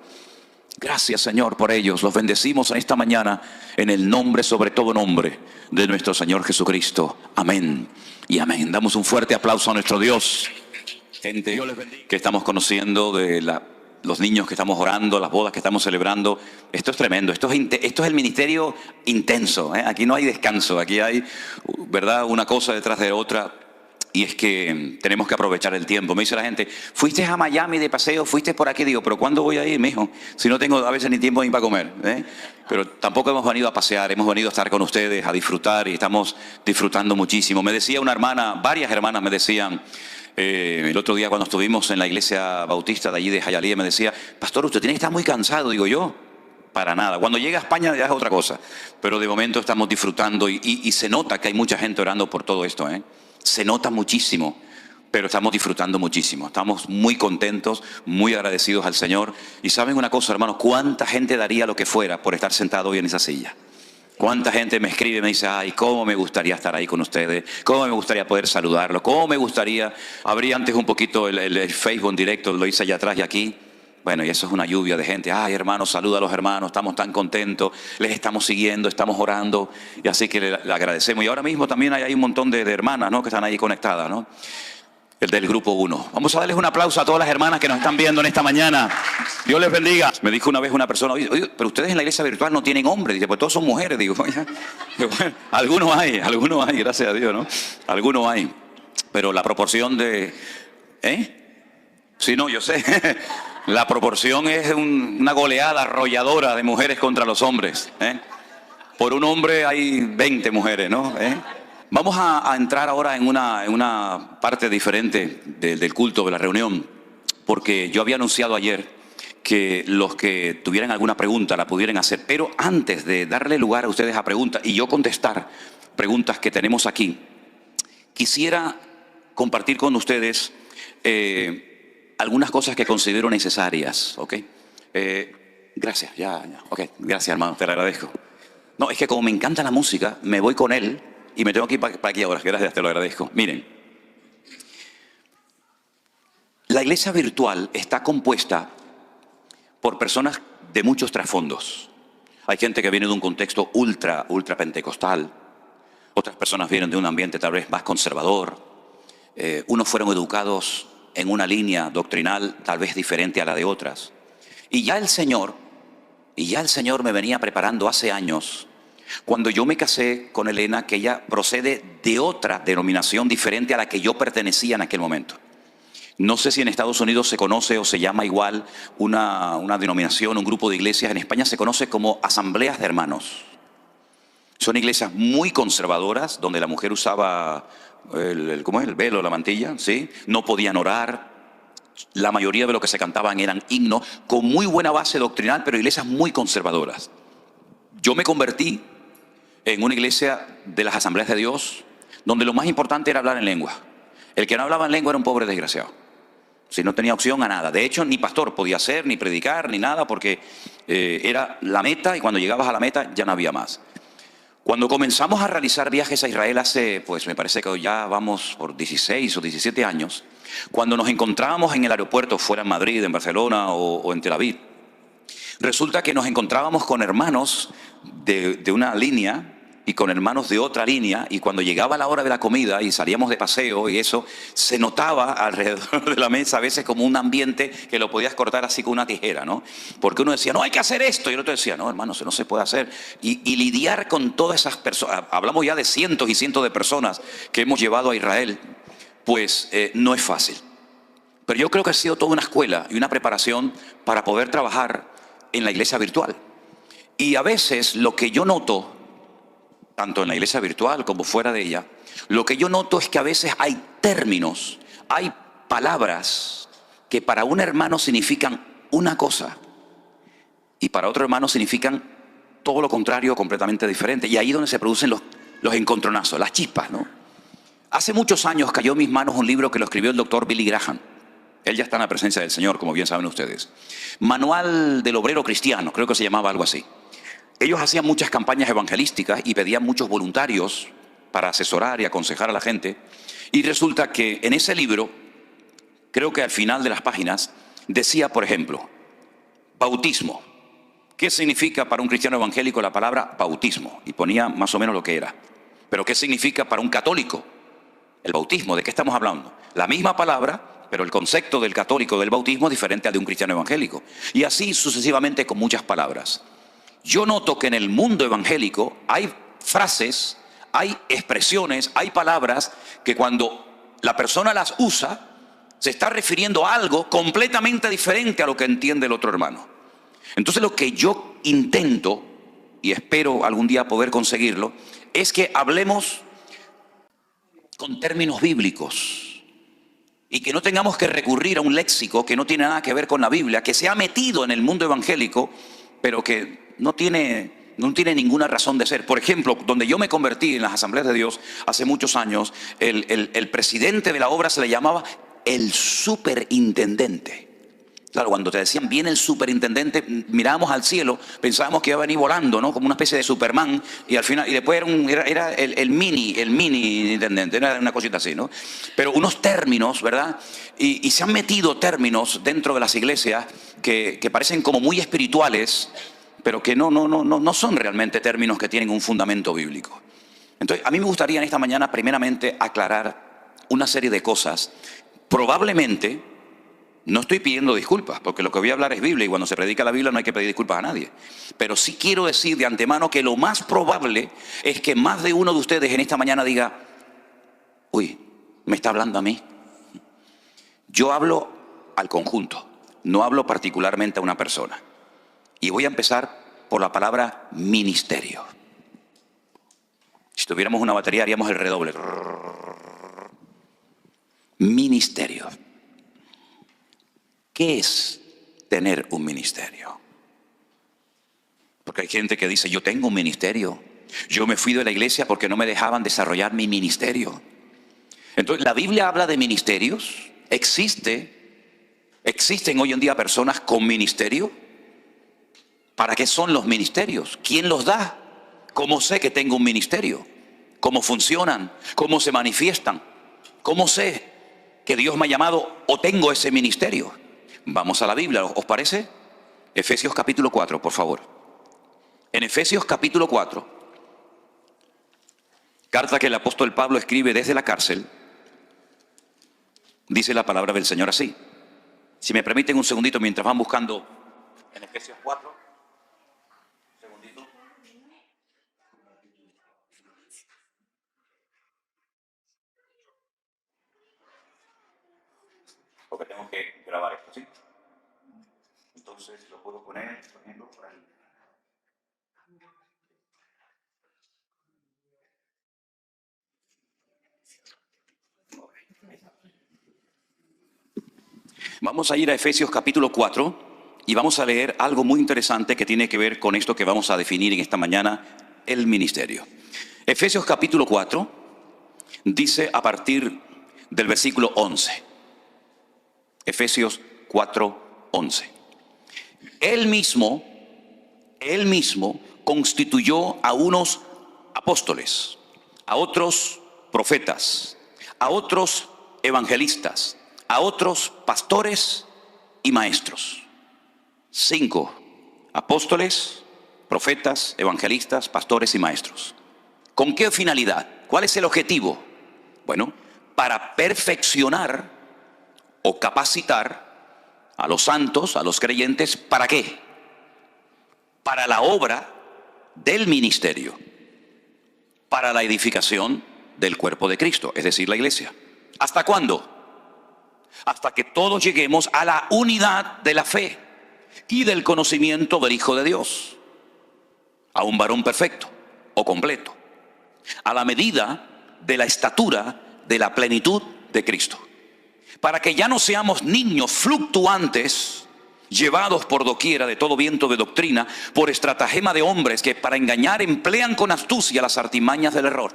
Gracias, Señor, por ellos. Los bendecimos en esta mañana en el nombre, sobre todo nombre, de nuestro Señor Jesucristo. Amén y amén. Damos un fuerte aplauso a nuestro Dios. Gente que estamos conociendo, de los niños que estamos orando, las bodas que estamos celebrando. Esto es tremendo. Esto es el ministerio intenso, ¿eh? Aquí no hay descanso. Aquí hay, ¿verdad?, una cosa detrás de otra. Y es que tenemos que aprovechar el tiempo. Me dice la gente: ¿fuiste a Miami de paseo? ¿Fuiste por aquí? Digo: ¿pero cuándo voy a ir, mijo? Si no tengo a veces ni tiempo ni para comer, ¿eh? Pero tampoco hemos venido a pasear, hemos venido a estar con ustedes, a disfrutar, y estamos disfrutando muchísimo. Me decía una hermana, varias hermanas me decían, el otro día cuando estuvimos en la iglesia bautista de allí de Hialeah, me decía: pastor, usted tiene que estar muy cansado. Digo yo: para nada. Cuando llega a España ya es otra cosa. Pero de momento estamos disfrutando, y se nota que hay mucha gente orando por todo esto, ¿eh? Se nota muchísimo, pero estamos disfrutando muchísimo. Estamos muy contentos, muy agradecidos al Señor. Y saben una cosa, hermanos, cuánta gente daría lo que fuera por estar sentado hoy en esa silla. Cuánta gente me escribe y me dice: ay, cómo me gustaría estar ahí con ustedes, cómo me gustaría poder saludarlos, cómo me gustaría. Abrí antes un poquito el Facebook en directo, lo hice allá atrás y aquí. Bueno, y eso es una lluvia de gente. Ay, hermanos, saluda a los hermanos, estamos tan contentos, les estamos siguiendo, estamos orando, y así que le agradecemos. Y ahora mismo también hay un montón de hermanas, ¿no?, que están ahí conectadas, ¿no? El del grupo 1. Vamos a darles un aplauso a todas las hermanas que nos están viendo en esta mañana. Dios les bendiga. Me dijo una vez una persona: oye, pero ustedes en la iglesia virtual no tienen hombres. Dice: pues todos son mujeres. Digo: bueno, algunos hay, gracias a Dios, ¿no? Algunos hay. Pero la proporción de... Sí, no, yo sé. La proporción es una goleada arrolladora de mujeres contra los hombres, ¿eh? Por un hombre hay 20 mujeres, ¿no? Vamos a entrar ahora en una parte diferente del culto, de la reunión, porque yo había anunciado ayer que los que tuvieran alguna pregunta la pudieran hacer. Pero antes de darle lugar a ustedes a preguntas y yo contestar preguntas que tenemos aquí, quisiera compartir con ustedes algunas cosas que considero necesarias, ¿ok? Gracias, ok, gracias, hermano, te lo agradezco. No, es que como me encanta la música, me voy con él y me tengo que ir para aquí ahora. Gracias, te lo agradezco. Miren, la iglesia virtual está compuesta por personas de muchos trasfondos. Hay gente que viene de un contexto ultra pentecostal. Otras personas vienen de un ambiente tal vez más conservador. Unos fueron educados en una línea doctrinal tal vez diferente a la de otras. Y ya el Señor me venía preparando hace años Cuando yo me casé con Elena, que ella procede de otra denominación diferente a la que yo pertenecía en aquel momento. No sé si en Estados Unidos se conoce o se llama igual una denominación, un grupo de iglesias. En España se conoce como asambleas de hermanos. Son iglesias muy conservadoras, donde la mujer usaba ¿cómo es? El velo, la mantilla, ¿sí? No podían orar. La mayoría de lo que se cantaban eran himnos, con muy buena base doctrinal, pero iglesias muy conservadoras. Yo me convertí en una iglesia de las Asambleas de Dios, donde lo más importante era hablar en lengua. El que no hablaba en lengua era un pobre desgraciado. Si no tenía opción a nada. De hecho, ni pastor podía ser, ni predicar, ni nada, porque era la meta, y cuando llegabas a la meta ya no había más. Cuando comenzamos a realizar viajes a Israel hace, pues me parece que ya vamos por 16 o 17 años, cuando nos encontrábamos en el aeropuerto, fuera en Madrid, en Barcelona o en Tel Aviv, resulta que nos encontrábamos con hermanos de una línea y con hermanos de otra línea, y cuando llegaba la hora de la comida y salíamos de paseo y eso, se notaba alrededor de la mesa a veces como un ambiente que lo podías cortar así con una tijera, ¿no? Porque uno decía, no, hay que hacer esto, y el otro decía, no, hermano, eso no se puede hacer. Y lidiar con todas esas personas, hablamos ya de cientos y cientos de personas que hemos llevado a Israel, pues no es fácil. Pero yo creo que ha sido toda una escuela y una preparación para poder trabajar en la iglesia virtual. Y a veces lo que yo noto, tanto en la iglesia virtual como fuera de ella, lo que yo noto es que a veces hay términos, hay palabras que para un hermano significan una cosa y para otro hermano significan todo lo contrario, completamente diferente. Y ahí es donde se producen los encontronazos, las chispas, ¿no? Hace muchos años cayó en mis manos un libro que lo escribió el doctor Billy Graham. Él ya está en la presencia del Señor, como bien saben ustedes. Manual del Obrero Cristiano, creo que se llamaba algo así. Ellos hacían muchas campañas evangelísticas y pedían muchos voluntarios para asesorar y aconsejar a la gente. Y resulta que en ese libro, creo que al final de las páginas, decía, por ejemplo, bautismo. ¿Qué significa para un cristiano evangélico la palabra bautismo? Y ponía más o menos lo que era. Pero ¿qué significa para un católico el bautismo? ¿De qué estamos hablando? La misma palabra, pero el concepto del católico del bautismo es diferente al de un cristiano evangélico. Y así sucesivamente con muchas palabras. Yo noto que en el mundo evangélico hay frases, hay expresiones, hay palabras que cuando la persona las usa, se está refiriendo a algo completamente diferente a lo que entiende el otro hermano. Entonces lo que yo intento, y espero algún día poder conseguirlo, es que hablemos con términos bíblicos y que no tengamos que recurrir a un léxico que no tiene nada que ver con la Biblia, que se ha metido en el mundo evangélico, pero que no tiene ninguna razón de ser. Por ejemplo, donde yo me convertí en las Asambleas de Dios hace muchos años, el presidente de la obra se le llamaba el superintendente. Claro, cuando te decían viene el superintendente, mirábamos al cielo, pensábamos que iba a venir volando, ¿no? Como una especie de Superman, y al final, y después era el mini intendente, era una cosita así, ¿no? Pero unos términos, ¿verdad? Y se han metido términos dentro de las iglesias que parecen como muy espirituales, pero que no son realmente términos que tienen un fundamento bíblico. Entonces, a mí me gustaría en esta mañana primeramente aclarar una serie de cosas. Probablemente, no estoy pidiendo disculpas, porque lo que voy a hablar es Biblia, y cuando se predica la Biblia no hay que pedir disculpas a nadie. Pero sí quiero decir de antemano que lo más probable es que más de uno de ustedes en esta mañana diga, uy, me está hablando a mí. Yo hablo al conjunto, no hablo particularmente a una persona. Y voy a empezar por la palabra ministerio. Si tuviéramos una batería haríamos el redoble. Ministerio. ¿Qué es tener un ministerio? Porque hay gente que dice, yo tengo un ministerio. Yo me fui de la iglesia porque no me dejaban desarrollar mi ministerio. Entonces, la Biblia habla de ministerios. Existen hoy en día personas con ministerio. ¿Para qué son los ministerios? ¿Quién los da? ¿Cómo sé que tengo un ministerio? ¿Cómo funcionan? ¿Cómo se manifiestan? ¿Cómo sé que Dios me ha llamado o tengo ese ministerio? Vamos a la Biblia, ¿os parece? Efesios capítulo 4, por favor. En Efesios capítulo 4, carta que el apóstol Pablo escribe desde la cárcel, dice la palabra del Señor así. Si me permiten un segundito mientras van buscando en Efesios 4. porque tengo que grabar esto, ¿sí? Entonces lo puedo poner, por ejemplo, por ahí. Vamos a ir a Efesios capítulo 4 y vamos a leer algo muy interesante que tiene que ver con esto que vamos a definir en esta mañana, el ministerio. Efesios capítulo 4 dice a partir del versículo 11. Efesios 4:11. Él mismo constituyó a unos apóstoles, a otros profetas, a otros evangelistas, a otros pastores y maestros. 5 apóstoles, profetas, evangelistas, pastores y maestros. ¿Con qué finalidad? ¿Cuál es el objetivo? Bueno, para perfeccionar o capacitar a los santos, a los creyentes, ¿para qué? Para la obra del ministerio, para la edificación del cuerpo de Cristo, es decir, la iglesia. ¿Hasta cuándo? Hasta que todos lleguemos a la unidad de la fe y del conocimiento del Hijo de Dios, a un varón perfecto o completo, a la medida de la estatura de la plenitud de Cristo, para que ya no seamos niños fluctuantes, llevados por doquiera de todo viento de doctrina, por estratagema de hombres que para engañar emplean con astucia las artimañas del error,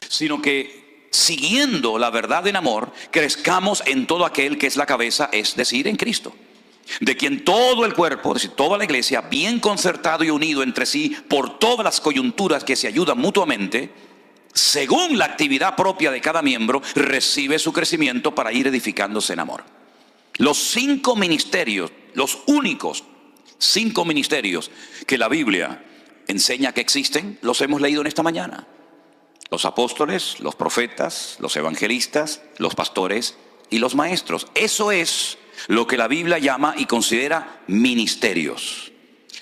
sino que siguiendo la verdad en amor, crezcamos en todo aquel que es la cabeza, es decir, en Cristo, de quien todo el cuerpo, es decir, toda la iglesia, bien concertado y unido entre sí por todas las coyunturas que se ayudan mutuamente, según la actividad propia de cada miembro, recibe su crecimiento para ir edificándose en amor. Los 5 ministerios, los únicos 5 ministerios que la Biblia enseña que existen, los hemos leído en esta mañana. Los apóstoles, los profetas, los evangelistas, los pastores y los maestros. Eso es lo que la Biblia llama y considera ministerios.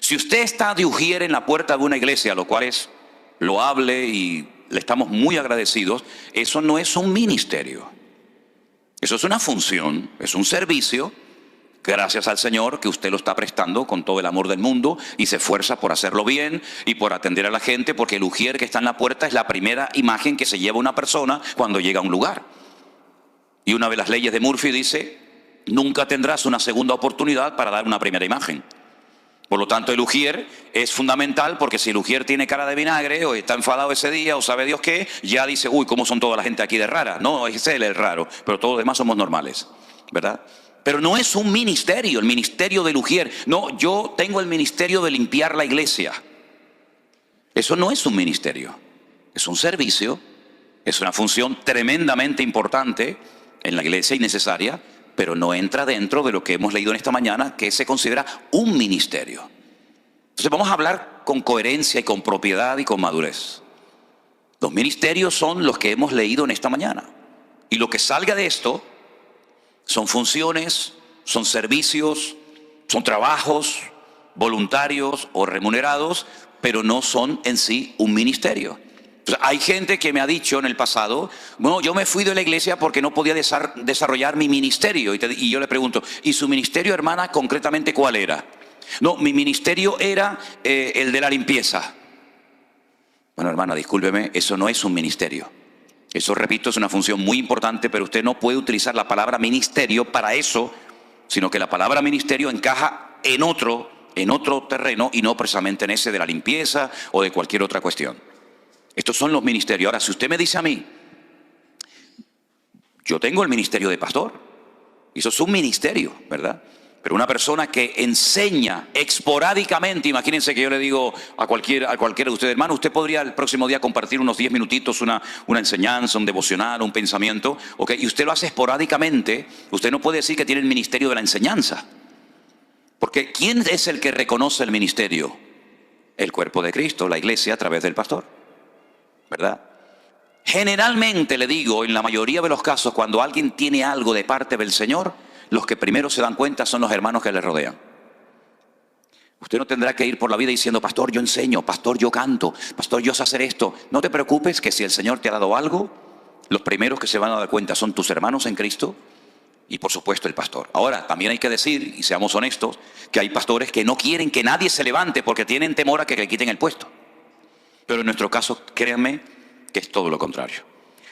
Si usted está de ujier en la puerta de una iglesia, lo cual es loable y le estamos muy agradecidos, eso no es un ministerio. Eso es una función, es un servicio, gracias al Señor que usted lo está prestando con todo el amor del mundo y se esfuerza por hacerlo bien y por atender a la gente, porque el ujier que está en la puerta es la primera imagen que se lleva una persona cuando llega a un lugar. Y una de las leyes de Murphy dice: nunca tendrás una segunda oportunidad para dar una primera imagen. Por lo tanto, el ujier es fundamental, porque si el ujier tiene cara de vinagre o está enfadado ese día o sabe Dios qué, ya dice: uy, ¿cómo son toda la gente aquí de rara? No, es él el raro, pero todos los demás somos normales, ¿verdad? Pero no es un ministerio, el ministerio del ujier. No, yo tengo el ministerio de limpiar la iglesia. Eso no es un ministerio, es un servicio, es una función tremendamente importante en la iglesia y necesaria, pero no entra dentro de lo que hemos leído en esta mañana, que se considera un ministerio. Entonces vamos a hablar con coherencia y con propiedad y con madurez. Los ministerios son los que hemos leído en esta mañana. Y lo que salga de esto son funciones, son servicios, son trabajos voluntarios o remunerados, pero no son en sí un ministerio. Hay gente que me ha dicho en el pasado: bueno, yo me fui de la iglesia porque no podía desarrollar mi ministerio. Y yo le pregunto: ¿y su ministerio, hermana, concretamente cuál era? No, mi ministerio era el de la limpieza. Bueno, hermana, discúlpeme, eso no es un ministerio. Eso, repito, es una función muy importante, pero usted no puede utilizar la palabra ministerio para eso, sino que la palabra ministerio encaja en otro terreno y no precisamente en ese de la limpieza o de cualquier otra cuestión. Estos son los ministerios. Ahora, si usted me dice a mí: yo tengo el ministerio de pastor, y eso es un ministerio, ¿verdad? Pero una persona que enseña esporádicamente, imagínense que yo le digo a cualquiera de ustedes: hermano, usted podría el próximo día compartir unos 10 minutitos, una enseñanza, un devocional, un pensamiento, ¿ok? Y usted lo hace esporádicamente. Usted no puede decir que tiene el ministerio de la enseñanza, porque ¿quién es el que reconoce el ministerio? El cuerpo de Cristo, la iglesia, a través del pastor, ¿verdad? Generalmente, le digo, en la mayoría de los casos, cuando alguien tiene algo de parte del Señor, los que primero se dan cuenta son los hermanos que le rodean. Usted no tendrá que ir por la vida diciendo: pastor, yo enseño, pastor, yo canto, pastor, yo sé hacer esto. No te preocupes, que si el Señor te ha dado algo, los primeros que se van a dar cuenta son tus hermanos en Cristo y por supuesto el pastor. Ahora, también hay que decir, y seamos honestos, que hay pastores que no quieren que nadie se levante porque tienen temor a que le quiten el puesto. Pero en nuestro caso, créanme que es todo lo contrario.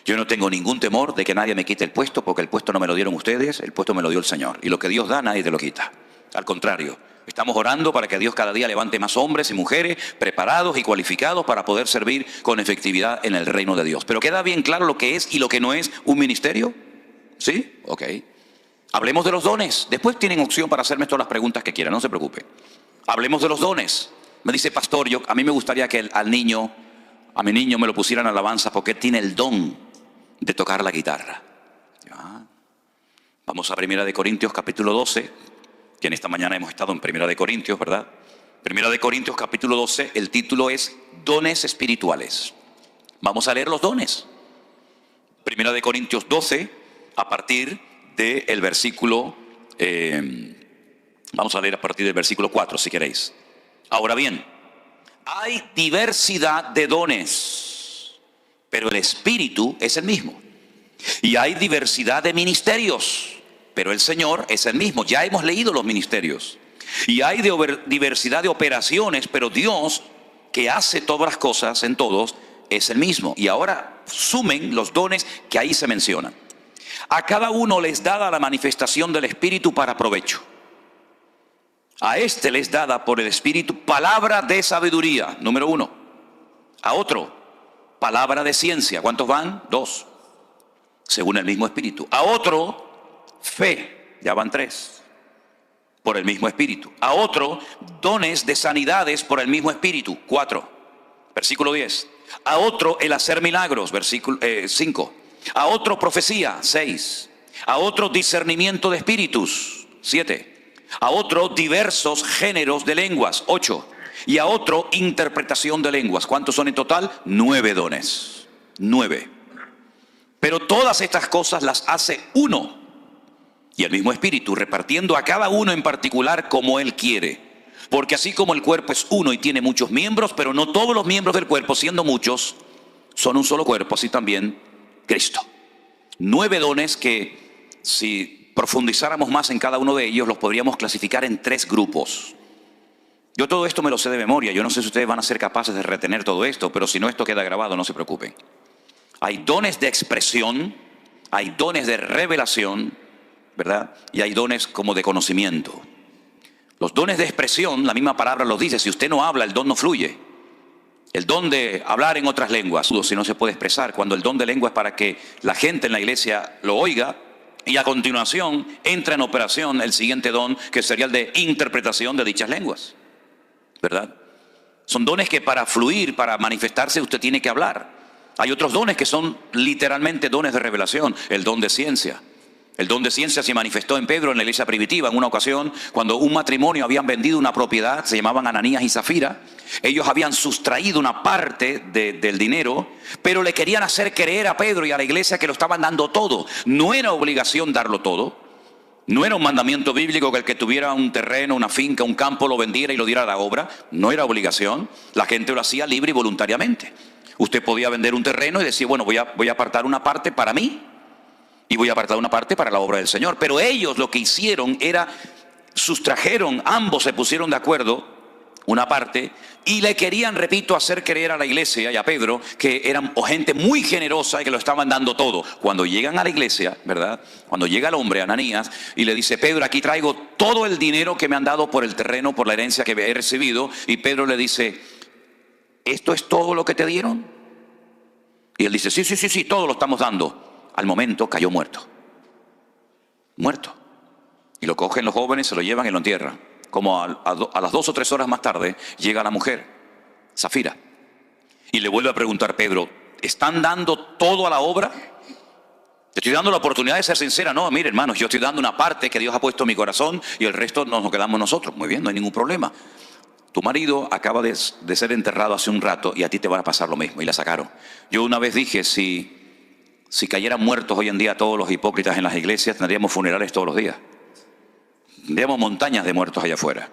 Yo no tengo ningún temor de que nadie me quite el puesto, porque el puesto no me lo dieron ustedes, el puesto me lo dio el Señor. Y lo que Dios da, nadie te lo quita. Al contrario, estamos orando para que Dios cada día levante más hombres y mujeres preparados y cualificados para poder servir con efectividad en el reino de Dios. Pero ¿queda bien claro lo que es y lo que no es un ministerio? ¿Sí? Ok. Hablemos de los dones. Después tienen opción para hacerme todas las preguntas que quieran, no se preocupe. Hablemos de los dones. Me dice, pastor, a mí me gustaría que a mi niño me lo pusieran alabanza porque él tiene el don de tocar la guitarra. Vamos a 1 Corintios capítulo 12, que en esta mañana hemos estado en 1 Corintios, ¿verdad? 1 Corintios capítulo 12, el título es Dones Espirituales. Vamos a leer los dones. 1 Corintios 12, a partir del versículo, vamos a leer a partir del versículo 4, si queréis. Ahora bien, hay diversidad de dones, pero el Espíritu es el mismo. Y hay diversidad de ministerios, pero el Señor es el mismo. Ya hemos leído los ministerios. Y hay diversidad de operaciones, pero Dios, que hace todas las cosas en todos, es el mismo. Y ahora sumen los dones que ahí se mencionan. A cada uno les dada la manifestación del Espíritu para provecho. A este les dada por el Espíritu palabra de sabiduría, número 1. A otro, palabra de ciencia. ¿Cuántos van? 2. Según el mismo Espíritu. A otro, fe. Ya van 3. Por el mismo Espíritu. A otro, dones de sanidades por el mismo Espíritu. 4. Versículo 10. A otro, el hacer milagros. Versículo 5. A otro, profecía. 6. A otro, discernimiento de espíritus. 7. A otro, diversos géneros de lenguas. 8. Y a otro, interpretación de lenguas. ¿Cuántos son en total? 9 dones. 9. Pero todas estas cosas las hace uno. Y el mismo Espíritu, repartiendo a cada uno en particular como Él quiere. Porque así como el cuerpo es uno y tiene muchos miembros, pero no todos los miembros del cuerpo, siendo muchos, son un solo cuerpo, así también Cristo. 9 dones que, si profundizáramos más en cada uno de ellos, los podríamos clasificar en 3 grupos. Yo todo esto me lo sé de memoria. Yo no sé si ustedes van a ser capaces de retener todo esto, pero si no, esto queda grabado, no se preocupen. Hay dones de expresión, hay dones de revelación, ¿verdad? Y hay dones como de conocimiento. Los dones de expresión, la misma palabra los dice, si usted no habla, el don no fluye. El don de hablar en otras lenguas, si no se puede expresar, cuando el don de lengua es para que la gente en la iglesia lo oiga, y a continuación entra en operación el siguiente don, que sería el de interpretación de dichas lenguas, ¿verdad? Son dones que para fluir, para manifestarse, usted tiene que hablar. Hay otros dones que son literalmente dones de revelación, el don de ciencia. El don de ciencia se manifestó en Pedro en la iglesia primitiva en una ocasión cuando un matrimonio habían vendido una propiedad, se llamaban Ananías y Zafira. Ellos habían sustraído una parte del dinero, pero le querían hacer creer a Pedro y a la iglesia que lo estaban dando todo. No era obligación darlo todo. No era un mandamiento bíblico que el que tuviera un terreno, una finca, un campo lo vendiera y lo diera a la obra. No era obligación. La gente lo hacía libre y voluntariamente. Usted podía vender un terreno y decir, bueno, voy a apartar una parte para mí. Y voy a apartar una parte para la obra del Señor. Pero ellos lo que hicieron era, sustrajeron, ambos se pusieron de acuerdo, una parte, y le querían, repito, hacer creer a la iglesia y a Pedro que eran gente muy generosa y que lo estaban dando todo. Cuando llegan a la iglesia, ¿verdad? Cuando llega el hombre, Ananías, y le dice, Pedro, aquí traigo todo el dinero que me han dado por el terreno, por la herencia que he recibido. Y Pedro le dice, ¿esto es todo lo que te dieron? Y él dice, sí, todo lo estamos dando. Al momento cayó muerto. Muerto. Y lo cogen los jóvenes, se lo llevan y lo entierran. Como a las 2 o 3 horas más tarde llega la mujer, Zafira, y le vuelve a preguntar Pedro, ¿están dando todo a la obra? Te estoy dando la oportunidad de ser sincera. No, mire hermanos, yo estoy dando una parte que Dios ha puesto en mi corazón y el resto nos quedamos nosotros. Muy bien, no hay ningún problema. Tu marido acaba de ser enterrado hace un rato y a ti te va a pasar lo mismo. Y la sacaron. Yo una vez dije, si cayeran muertos hoy en día todos los hipócritas en las iglesias, tendríamos funerales todos los días. Tendríamos montañas de muertos allá afuera.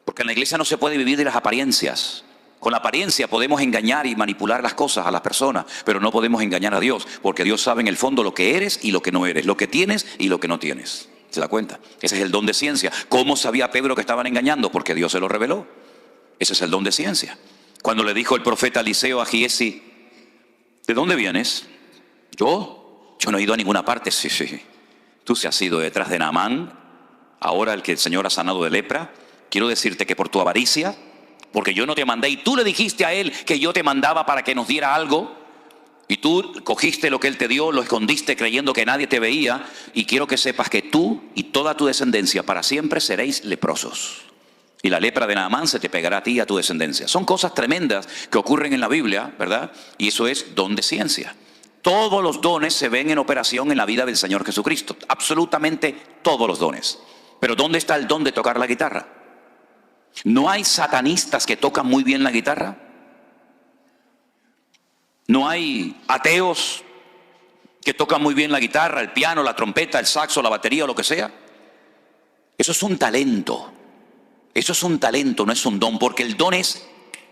Porque en la iglesia no se puede vivir de las apariencias. Con la apariencia podemos engañar y manipular las cosas a las personas, pero no podemos engañar a Dios, porque Dios sabe en el fondo lo que eres y lo que no eres, lo que tienes y lo que no tienes. ¿Se da cuenta? Ese es el don de ciencia. ¿Cómo sabía Pedro que estaban engañando? Porque Dios se lo reveló. Ese es el don de ciencia. Cuando le dijo el profeta Eliseo a Giesi, ¿de dónde vienes? Yo no he ido a ninguna parte. Sí. Tú se has ido detrás de Naamán, ahora el que el Señor ha sanado de lepra. Quiero decirte que por tu avaricia, porque yo no te mandé y tú le dijiste a él que yo te mandaba para que nos diera algo, y tú cogiste lo que él te dio, lo escondiste creyendo que nadie te veía, y quiero que sepas que tú y toda tu descendencia para siempre seréis leprosos. Y la lepra de Naamán se te pegará a ti y a tu descendencia. Son cosas tremendas que ocurren en la Biblia, ¿verdad? Y eso es don de ciencia. Todos los dones se ven en operación en la vida del Señor Jesucristo. Absolutamente todos los dones. Pero ¿dónde está el don de tocar la guitarra? ¿No hay satanistas que tocan muy bien la guitarra? ¿No hay ateos que tocan muy bien la guitarra, el piano, la trompeta, el saxo, la batería o lo que sea? Eso es un talento. Eso es un talento, no es un don, porque el don es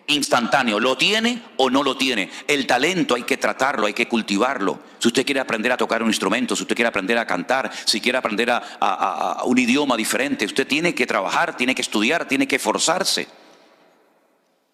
instantáneo. ¿Lo tiene o no lo tiene? El talento hay que tratarlo, hay que cultivarlo. Si usted quiere aprender a tocar un instrumento, si usted quiere aprender a cantar, si quiere aprender a un idioma diferente, usted tiene que trabajar, tiene que estudiar, tiene que esforzarse.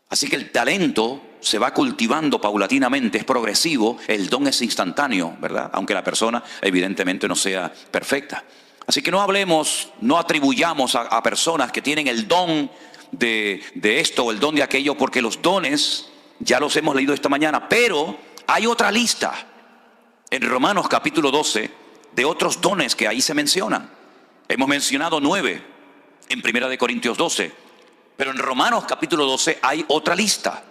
Así que el talento se va cultivando paulatinamente, es progresivo, el don es instantáneo, ¿verdad? Aunque la persona evidentemente no sea perfecta. Así que no hablemos, no atribuyamos a personas que tienen el don de esto o el don de aquello, porque los dones ya los hemos leído esta mañana, pero hay otra lista en Romanos capítulo 12 de otros dones que ahí se mencionan. Hemos mencionado 9 en Primera de Corintios 12, pero en Romanos capítulo 12 hay otra lista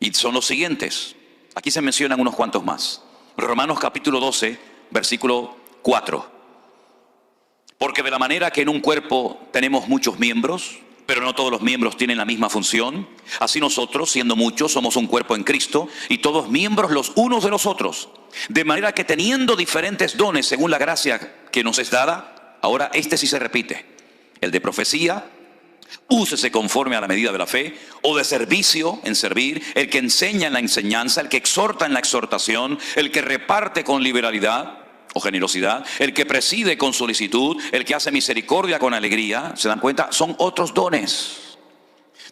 y son los siguientes. Aquí se mencionan unos cuantos más. Romanos capítulo 12, versículo 4. Porque de la manera que en un cuerpo tenemos muchos miembros, pero no todos los miembros tienen la misma función, así nosotros, siendo muchos, somos un cuerpo en Cristo y todos miembros los unos de los otros. De manera que teniendo diferentes dones según la gracia que nos es dada, ahora este sí se repite. El de profecía, úsese conforme a la medida de la fe, o de servicio en servir, el que enseña en la enseñanza, el que exhorta en la exhortación, el que reparte con liberalidad o generosidad, el que preside con solicitud, el que hace misericordia con alegría. ¿Se dan cuenta? Son otros dones.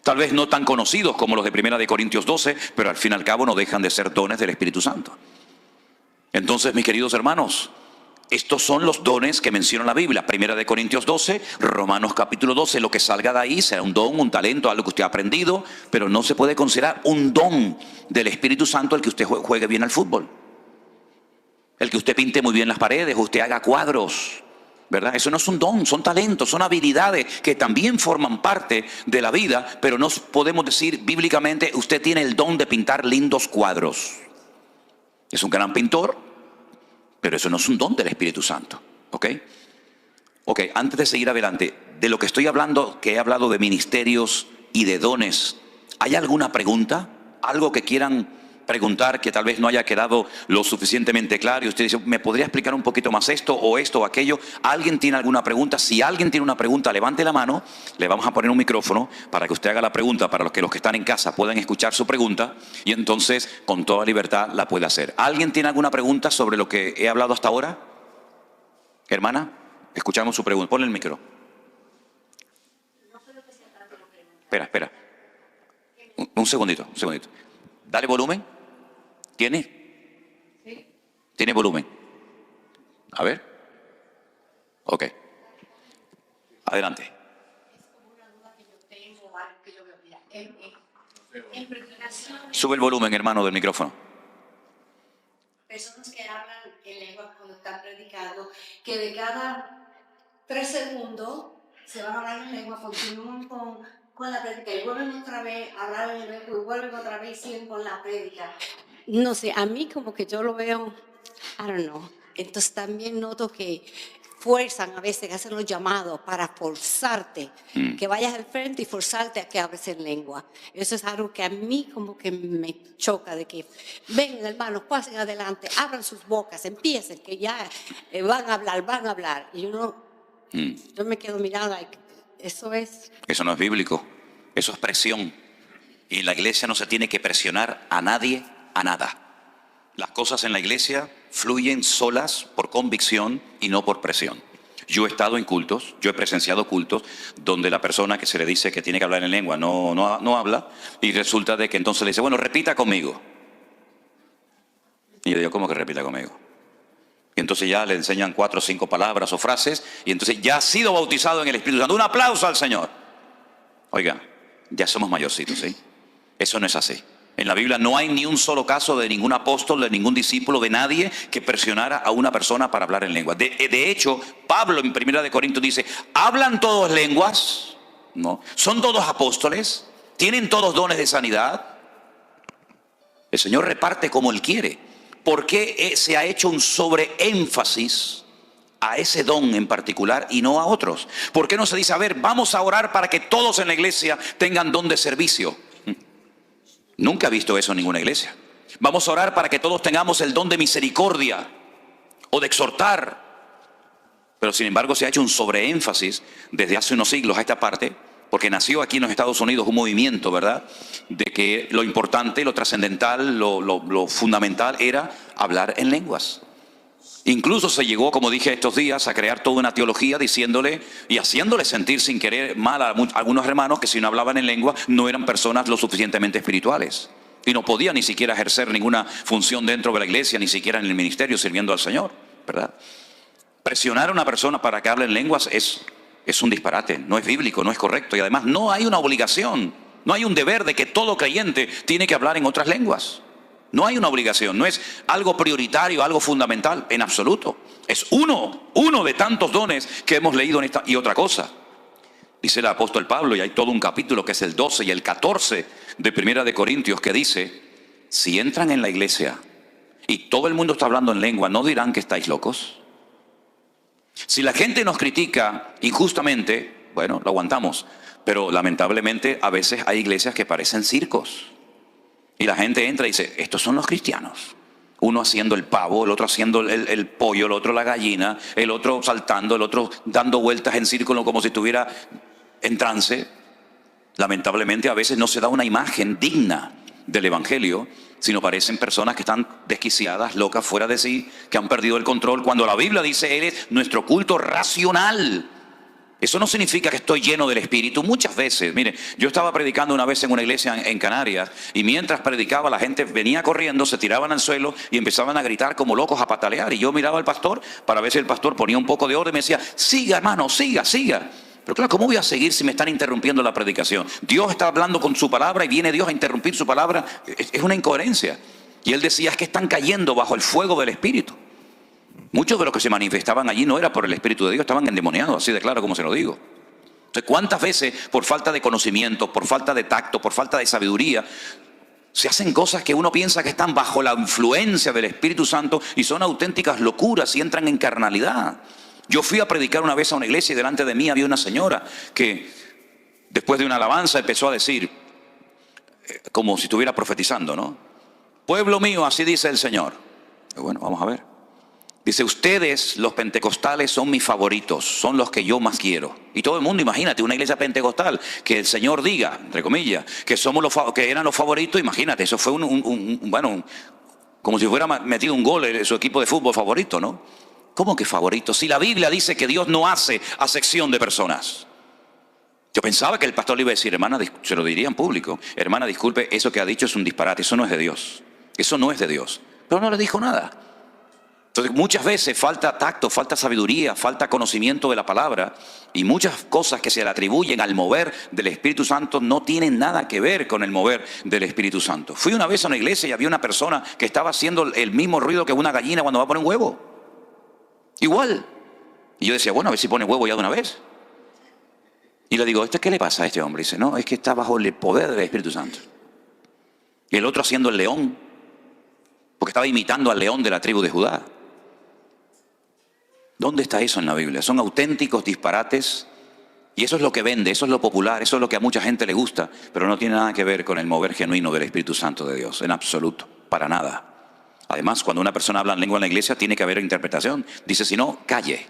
Tal vez no tan conocidos como los de Primera de Corintios 12, pero al fin y al cabo no dejan de ser dones del Espíritu Santo. Entonces, mis queridos hermanos, estos son los dones que menciona la Biblia. Primera de Corintios 12, Romanos capítulo 12, lo que salga de ahí será un don, un talento, algo que usted ha aprendido, pero no se puede considerar un don del Espíritu Santo el que usted juegue bien al fútbol, el que usted pinte muy bien las paredes, usted haga cuadros, ¿verdad? Eso no es un don, son talentos, son habilidades que también forman parte de la vida, pero no podemos decir bíblicamente, usted tiene el don de pintar lindos cuadros. Es un gran pintor, pero eso no es un don del Espíritu Santo, ¿ok? Ok, antes de seguir adelante, de lo que estoy hablando, que he hablado de ministerios y de dones, ¿hay alguna pregunta? ¿Algo que quieran preguntar que tal vez no haya quedado lo suficientemente claro y usted dice, ¿me podría explicar un poquito más esto o aquello? ¿Alguien tiene alguna pregunta? Si alguien tiene una pregunta, levante la mano, le vamos a poner un micrófono para que usted haga la pregunta, para los que están en casa puedan escuchar su pregunta y entonces con toda libertad la puede hacer. ¿Alguien tiene alguna pregunta sobre lo que he hablado hasta ahora? Hermana, escuchamos su pregunta. Ponle el micro. Espera. Un segundito. Dale volumen. ¿Tiene? Sí. ¿Tiene volumen? A ver. Ok. Adelante. Es como una duda que yo tengo, algo que yo veo. Mira, en predicación, Sube el volumen, hermano, del micrófono. personas que hablan en lengua cuando están predicando, que de cada 3 segundos se van a hablar en lengua, continúan con la prédica y vuelven otra vez a hablar en lengua y vuelven otra vez y siguen con la prédica. No sé, a mí como que yo lo veo, I don't know. Entonces también noto que fuerzan a veces, que hacen los llamados para forzarte, que vayas al frente y forzarte a que hables en lengua. Eso es algo que a mí como que me choca, de que vengan hermanos, pasen adelante, abran sus bocas, empiecen, que ya van a hablar. Y yo me quedo mirando, eso es... Eso no es bíblico, eso es presión. Y en la iglesia no se tiene que presionar a nadie, a nada. Las cosas en la iglesia fluyen solas por convicción y no por presión. Yo he estado en cultos, yo he presenciado cultos donde la persona que se le dice que tiene que hablar en lengua no habla, y resulta de que entonces le dice, bueno, repita conmigo. Y yo digo, ¿cómo que repita conmigo? Y entonces ya le enseñan 4 o 5 palabras o frases, y entonces ya ha sido bautizado en el Espíritu Santo. Un aplauso al Señor. Oiga, ya somos mayorcitos, ¿sí? Eso no es así. En la Biblia no hay ni un solo caso de ningún apóstol, de ningún discípulo, de nadie que presionara a una persona para hablar en lengua. De hecho, Pablo en 1 Corintios dice, ¿hablan todos lenguas? ¿No? ¿Son todos apóstoles? ¿Tienen todos dones de sanidad? El Señor reparte como Él quiere. ¿Por qué se ha hecho un sobreénfasis a ese don en particular y no a otros? ¿Por qué no se dice, a ver, vamos a orar para que todos en la iglesia tengan don de servicio? Nunca he visto eso en ninguna iglesia. Vamos a orar para que todos tengamos el don de misericordia o de exhortar. Pero sin embargo se ha hecho un sobreénfasis desde hace unos siglos a esta parte, porque nació aquí en los Estados Unidos un movimiento, ¿verdad?, de que lo importante, lo trascendental, lo fundamental era hablar en lenguas. Incluso se llegó, como dije estos días, a crear toda una teología diciéndole y haciéndole sentir sin querer mal a algunos hermanos que si no hablaban en lengua no eran personas lo suficientemente espirituales. Y no podían ni siquiera ejercer ninguna función dentro de la iglesia, ni siquiera en el ministerio sirviendo al Señor, ¿verdad? Presionar a una persona para que hable en lenguas es un disparate, no es bíblico, no es correcto. Y además no hay una obligación, no hay un deber de que todo creyente tiene que hablar en otras lenguas. No hay una obligación, no es algo prioritario, algo fundamental, en absoluto. Es uno de tantos dones que hemos leído en esta. Y otra cosa, dice el apóstol Pablo, y hay todo un capítulo que es el 12 y el 14 de 1 Corintios, que dice, si entran en la iglesia y todo el mundo está hablando en lengua, ¿no dirán que estáis locos? Si la gente nos critica injustamente, bueno, lo aguantamos, pero lamentablemente a veces hay iglesias que parecen circos. Y la gente entra y dice, estos son los cristianos. Uno haciendo el pavo, el otro haciendo el pollo, el otro la gallina, el otro saltando, el otro dando vueltas en círculo como si estuviera en trance. Lamentablemente a veces no se da una imagen digna del Evangelio, sino parecen personas que están desquiciadas, locas, fuera de sí, que han perdido el control. Cuando la Biblia dice, Él es nuestro culto racional. Eso no significa que estoy lleno del Espíritu. Muchas veces, mire, yo estaba predicando una vez en una iglesia en Canarias, y mientras predicaba la gente venía corriendo, se tiraban al suelo y empezaban a gritar como locos, a patalear. Y yo miraba al pastor para ver si el pastor ponía un poco de orden y me decía, siga hermano, siga. Pero claro, ¿cómo voy a seguir si me están interrumpiendo la predicación? Dios está hablando con su palabra y viene Dios a interrumpir su palabra. Es una incoherencia. Y él decía, es que están cayendo bajo el fuego del Espíritu. Muchos de los que se manifestaban allí no era por el Espíritu de Dios, estaban endemoniados, así de claro como se lo digo. Entonces, ¿cuántas veces por falta de conocimiento, por falta de tacto, por falta de sabiduría, se hacen cosas que uno piensa que están bajo la influencia del Espíritu Santo y son auténticas locuras y entran en carnalidad? Yo fui a predicar una vez a una iglesia y delante de mí había una señora que después de una alabanza empezó a decir, como si estuviera profetizando, ¿no? Pueblo mío, así dice el Señor. Y bueno, vamos a ver. Dice, ustedes los pentecostales son mis favoritos, son los que yo más quiero. Y todo el mundo, imagínate, una iglesia pentecostal, que el Señor diga, entre comillas, que somos que eran los favoritos, imagínate, eso fue como si fuera metido un gol en su equipo de fútbol favorito, ¿no? ¿Cómo que favorito? Si la Biblia dice que Dios no hace acepción de personas. Yo pensaba que el pastor le iba a decir, hermana, se lo diría en público, hermana, disculpe, eso que ha dicho es un disparate, eso no es de Dios. Eso no es de Dios. Pero no le dijo nada. Entonces muchas veces falta tacto, falta sabiduría, falta conocimiento de la palabra, y muchas cosas que se le atribuyen al mover del Espíritu Santo no tienen nada que ver con el mover del Espíritu Santo. Fui una vez a una iglesia y había una persona que estaba haciendo el mismo ruido que una gallina cuando va a poner un huevo. Igual. Y yo decía, bueno, a ver si pone huevo ya de una vez. Y le digo, ¿qué le pasa a este hombre? Y dice, no, es que está bajo el poder del Espíritu Santo. Y el otro haciendo el león, porque estaba imitando al león de la tribu de Judá. ¿Dónde está eso en la Biblia? Son auténticos disparates, y eso es lo que vende, eso es lo popular, eso es lo que a mucha gente le gusta, pero no tiene nada que ver con el mover genuino del Espíritu Santo de Dios, en absoluto, para nada. Además, cuando una persona habla en lengua en la iglesia, tiene que haber interpretación. Dice, si no, calle.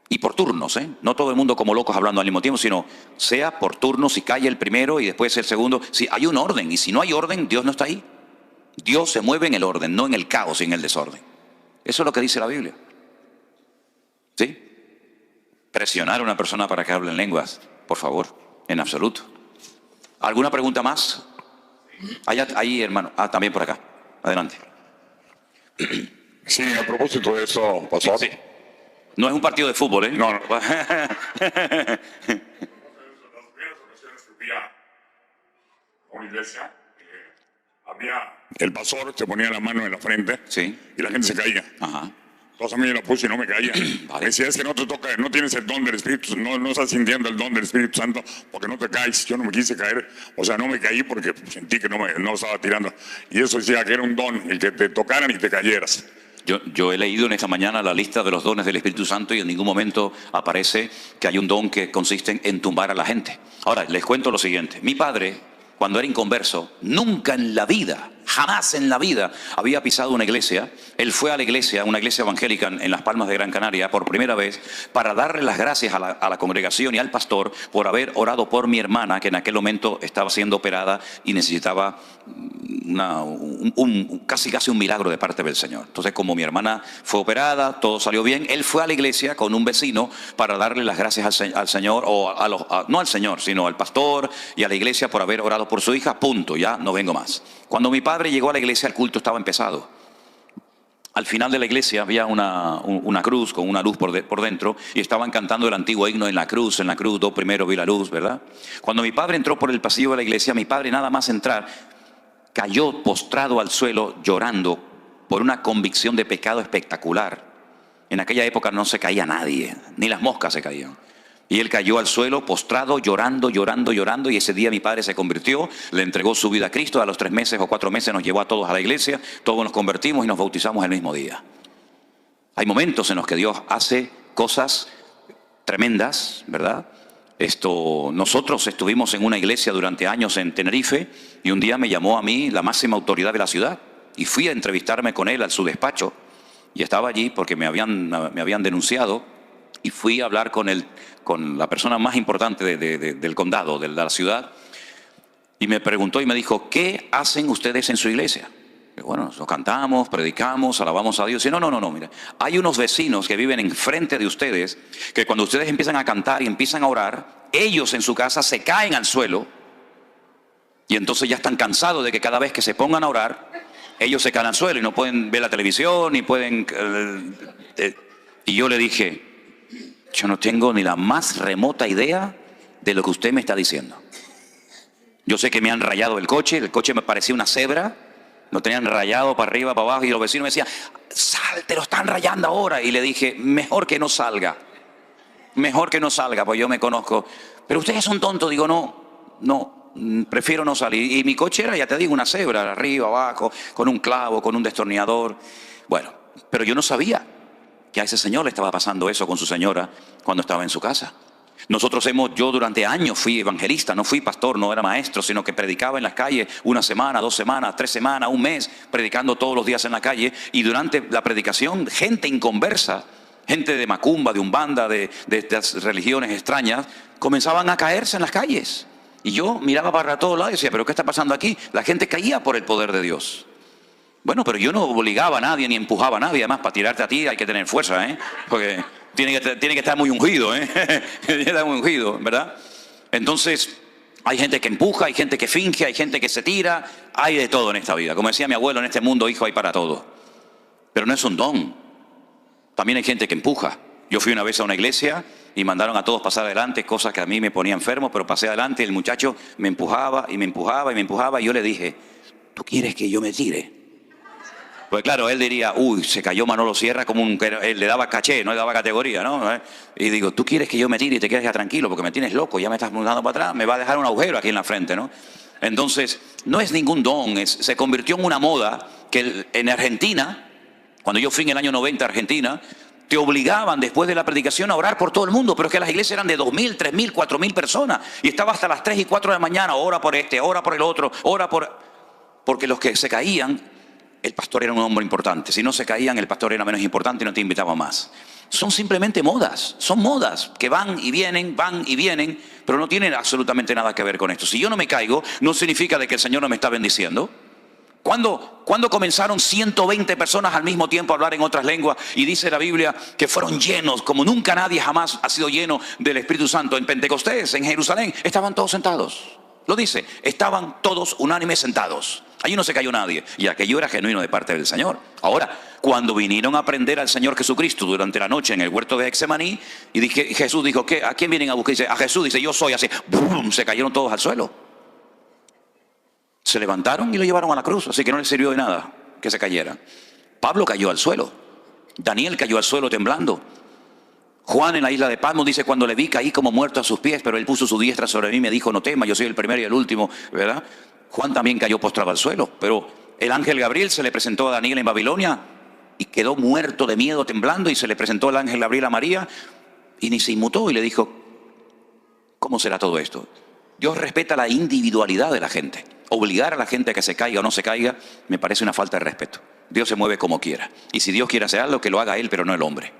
Y por turnos, ¿eh? No todo el mundo como locos hablando al mismo tiempo, sino sea por turnos, si cae el primero y después el segundo. Si hay un orden, y si no hay orden, Dios no está ahí. Dios se mueve en el orden, no en el caos y en el desorden. Eso es lo que dice la Biblia. ¿Sí? Presionar a una persona para que hable en lenguas, por favor, en absoluto. ¿Alguna pregunta más? Ahí, hermano. También por acá. Adelante. Sí, a propósito de eso, pastor. Sí. No es un partido de fútbol, ¿eh? No. No. Las primeras ocasiones que fui a una iglesia, el pastor se ponía la mano en la frente, Sí. y la gente se caía. Ajá. Entonces a mí me la puse y no me caía. Vale. Me decía, es que no te toca, no tienes el don del Espíritu, no estás sintiendo el don del Espíritu Santo porque no te caes. Yo no me quise caer, o sea, no me caí porque sentí que no estaba tirando. Y eso decía que era un don, el que te tocaran y te cayeras. Yo he leído en esta mañana la lista de los dones del Espíritu Santo y en ningún momento aparece que hay un don que consiste en tumbar a la gente. Ahora, les cuento lo siguiente. Mi padre, cuando era inconverso, nunca en la vida, jamás en la vida, había pisado una iglesia. Él fue a la iglesia, una iglesia evangélica en Las Palmas de Gran Canaria, por primera vez, para darle las gracias a la congregación y al pastor por haber orado por mi hermana, que en aquel momento estaba siendo operada y necesitaba casi un milagro de parte del Señor. Entonces, como mi hermana fue operada, todo salió bien, él fue a la iglesia con un vecino para darle las gracias al Señor, no al Señor, sino al pastor y a la iglesia por haber orado por su hija. Punto, ya no vengo más. Cuando mi padre llegó a la iglesia, el culto estaba empezado. Al final de la iglesia había una cruz con una luz por dentro y estaban cantando el antiguo himno en la cruz, do primero vi la luz, ¿verdad? Cuando mi padre entró por el pasillo de la iglesia, mi padre nada más entrar, cayó postrado al suelo llorando por una convicción de pecado espectacular. En aquella época no se caía nadie, ni las moscas se caían. Y él cayó al suelo postrado, llorando, y ese día mi padre se convirtió, le entregó su vida a Cristo. A los 3 meses o 4 meses nos llevó a todos a la iglesia, todos nos convertimos y nos bautizamos el mismo día. Hay momentos en los que Dios hace cosas tremendas, ¿verdad? Nosotros estuvimos en una iglesia durante años en Tenerife y un día me llamó a mí la máxima autoridad de la ciudad y fui a entrevistarme con él a su despacho y estaba allí porque me habían denunciado y fui a hablar con la persona más importante del condado, de la ciudad, y me preguntó y me dijo, ¿qué hacen ustedes en su iglesia? Y bueno, nosotros cantamos, predicamos, alabamos a Dios. Y no, mira, hay unos vecinos que viven enfrente de ustedes, que cuando ustedes empiezan a cantar y empiezan a orar, ellos en su casa se caen al suelo, y entonces ya están cansados de que cada vez que se pongan a orar, ellos se caen al suelo y no pueden ver la televisión, ni pueden... Y yo le dije, yo no tengo ni la más remota idea de lo que usted me está diciendo. Yo sé que me han rayado el coche me parecía una cebra, lo tenían rayado para arriba, para abajo, y los vecinos me decían, sal, te lo están rayando ahora. Y le dije, mejor que no salga, pues yo me conozco. Pero ustedes son tontos. Digo, no, prefiero no salir. Y mi coche era, ya te digo, una cebra, arriba, abajo, con un clavo, con un destornillador. Bueno, pero yo no sabía que a ese señor le estaba pasando eso con su señora cuando estaba en su casa. Yo durante años fui evangelista, no fui pastor, no era maestro, sino que predicaba en las calles 1 semana, 2 semanas, 3 semanas, 1 mes, predicando todos los días en la calle. Y durante la predicación, gente inconversa, gente de macumba, de umbanda, de estas religiones extrañas, comenzaban a caerse en las calles. Y yo miraba para todos lados y decía, ¿pero qué está pasando aquí? La gente caía por el poder de Dios. Bueno, pero yo no obligaba a nadie ni empujaba a nadie. Además, para tirarte a ti hay que tener fuerza, ¿eh? Porque tiene que estar muy ungido, ¿eh? Tiene que estar muy ungido, ¿verdad? Entonces, hay gente que empuja, hay gente que finge, hay gente que se tira. Hay de todo en esta vida. Como decía mi abuelo, en este mundo, hijo, hay para todo. Pero no es un don. También hay gente que empuja. Yo fui una vez a una iglesia y mandaron a todos pasar adelante, cosas que a mí me ponía enfermo, pero pasé adelante y el muchacho me empujaba y me empujaba y me empujaba. Y yo le dije, ¿tú quieres que yo me tire? Pues claro, él diría, se cayó Manolo Sierra, él le daba caché, no le daba categoría, ¿no? Y digo, ¿tú quieres que yo me tire y te quedes ya tranquilo? Porque me tienes loco, ya me estás mudando para atrás, me va a dejar un agujero aquí en la frente, ¿no? Entonces, no es ningún don, se convirtió en una moda que en Argentina, cuando yo fui en el año 90 a Argentina, te obligaban después de la predicación a orar por todo el mundo, pero es que las iglesias eran de 2.000, 3.000, 4.000 personas, y estaba hasta las 3 y 4 de la mañana, ora por este, ora por el otro, porque los que se caían, el pastor era un hombre importante. Si no se caían, el pastor era menos importante y no te invitaba más. son simplemente modas, son modas que van y vienen, pero no tienen absolutamente nada que ver con esto. Si yo no me caigo, no significa de que el Señor no me está bendiciendo. ¿Cuándo comenzaron 120 personas al mismo tiempo a hablar en otras lenguas? Y dice la Biblia que fueron llenos, como nunca nadie jamás ha sido lleno del Espíritu Santo. En Pentecostés, en Jerusalén, estaban todos sentados. Lo dice, estaban todos unánimes sentados. Allí no se cayó nadie. Y aquello era genuino de parte del Señor. Ahora, cuando vinieron a aprender al Señor Jesucristo durante la noche en el huerto de Getsemaní, y Jesús dijo, ¿a quién vienen a buscar? Dice, a Jesús, dice, yo soy. Así, ¡bum!, se cayeron todos al suelo. Se levantaron y lo llevaron a la cruz, así que no les sirvió de nada que se cayeran. Pablo cayó al suelo. Daniel cayó al suelo temblando. Juan en la isla de Patmos dice, cuando le vi caí como muerto a sus pies, pero él puso su diestra sobre mí y me dijo, no temas, yo soy el primero y el último, ¿verdad? Juan también cayó postrado al suelo, pero el ángel Gabriel se le presentó a Daniel en Babilonia y quedó muerto de miedo, temblando, y se le presentó el ángel Gabriel a María y ni se inmutó y le dijo, ¿cómo será todo esto? Dios respeta la individualidad de la gente. Obligar a la gente a que se caiga o no se caiga me parece una falta de respeto. Dios se mueve como quiera. Y si Dios quiere hacer algo, que lo haga Él, pero no el hombre.